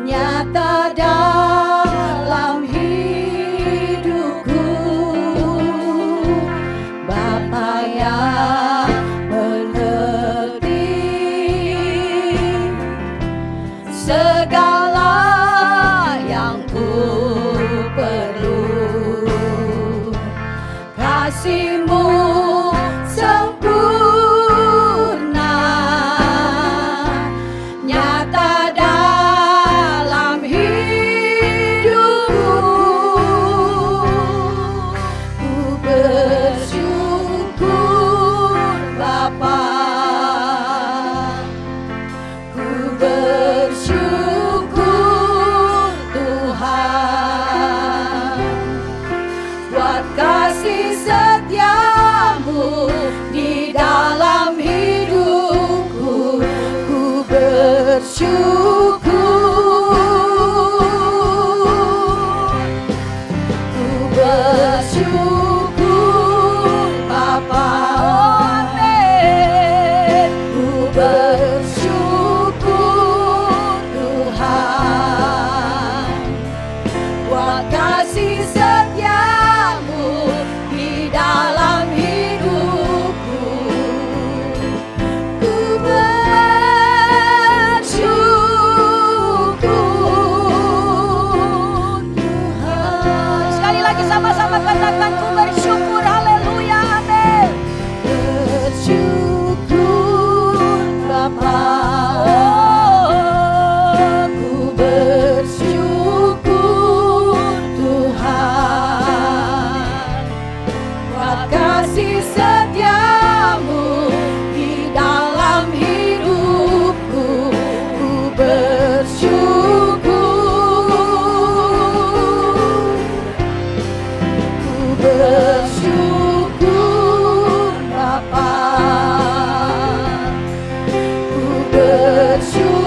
nyata dalam hidupku. Bapa yang segala yang ku perlu, kasih-Mu sempurna nyata dalam hidupku. Ku bersyukur Bapa, ku bersyukur Tuhan buat kasih kasih setiamu di dalam hidupku, ku bersyukur. Ku bersyukur Bapa, amin. Ku bersyukur Tuhan, buat kasih setiamu di dalam hidupku. Ku bersyukur Tuhan. Sekali lagi sama-sama katakan ku bersyukur. Haleluya. Amin. Bersyukur Bapa, ku bersyukur Tuhan, buat kasih setiamu di dalam hidupku. Ku bersyukur, ku bersyukur Bapa, ku bersyukur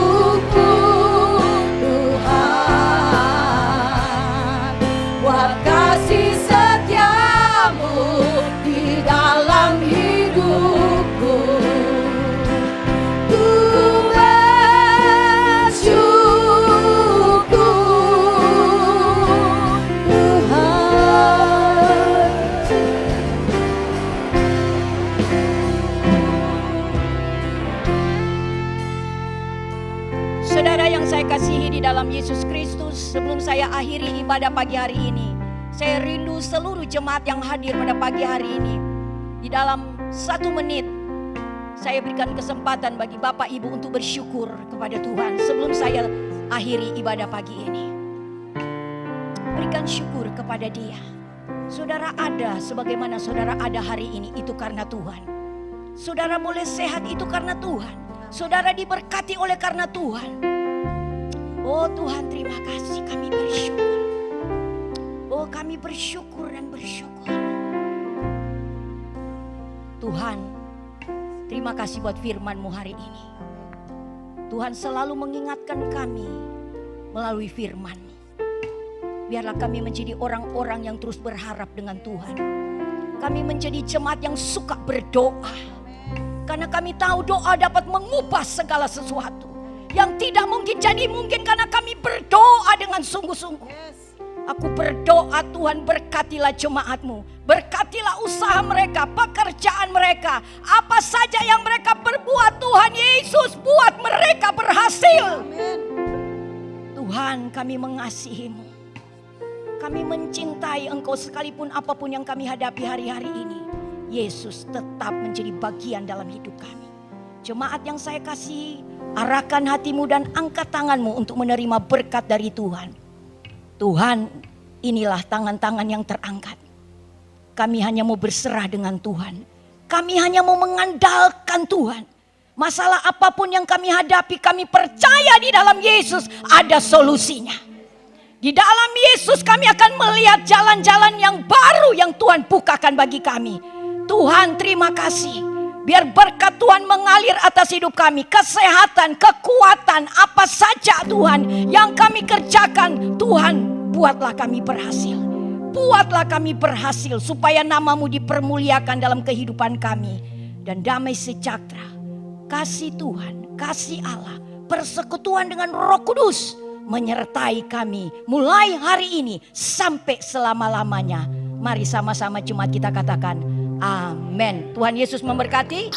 Tuhan, buat kasih setiamu di dalam hidupku. Ku bersyukur Tuhan. Saudara yang saya kasihi di dalam Yesus Kristus, sebelum saya akhiri ibadah pagi hari ini, saya rindu seluruh jemaat yang hadir pada pagi hari ini. Di dalam 1 menit, saya berikan kesempatan bagi Bapak Ibu untuk bersyukur kepada Tuhan sebelum saya akhiri ibadah pagi ini. Berikan syukur kepada Dia. Saudara ada sebagaimana saudara ada hari ini, itu karena Tuhan. Saudara boleh sehat, itu karena Tuhan. Saudara diberkati oleh karena Tuhan. Oh Tuhan, terima kasih, kami bersyukur. Oh kami bersyukur dan bersyukur. Tuhan, terima kasih buat firman-Mu hari ini. Tuhan selalu mengingatkan kami melalui firman-Mu. Biarlah kami menjadi orang-orang yang terus berharap dengan Tuhan. Kami menjadi jemaat yang suka berdoa. Karena kami tahu doa dapat mengubah segala sesuatu. Yang tidak mungkin jadi mungkin karena kami berdoa dengan sungguh-sungguh. Aku berdoa Tuhan, berkatilah jemaat-Mu. Berkatilah usaha mereka, pekerjaan mereka. Apa saja yang mereka berbuat, Tuhan Yesus buat mereka berhasil. Tuhan, kami mengasihi-Mu. Kami mencintai Engkau sekalipun apapun yang kami hadapi hari-hari ini. Yesus tetap menjadi bagian dalam hidup kami. Jemaat yang saya kasih, arahkan hatimu dan angkat tanganmu untuk menerima berkat dari Tuhan. Tuhan, inilah tangan-tangan yang terangkat. Kami hanya mau berserah dengan Tuhan. Kami hanya mau mengandalkan Tuhan. Masalah apapun yang kami hadapi, kami percaya di dalam Yesus ada solusinya. Di dalam Yesus kami akan melihat jalan-jalan yang baru yang Tuhan bukakan bagi kami. Tuhan, terima kasih. Biar berkat Tuhan mengalir atas hidup kami. Kesehatan, kekuatan, apa saja Tuhan yang kami kerjakan. Tuhan, buatlah kami berhasil. Buatlah kami berhasil supaya nama-Mu dipermuliakan dalam kehidupan kami. Dan damai sejahtera, kasih Tuhan, kasih Allah, persekutuan dengan Roh Kudus menyertai kami mulai hari ini sampai selama-lamanya. Mari sama-sama jemaat kita katakan amin. Tuhan Yesus memberkati.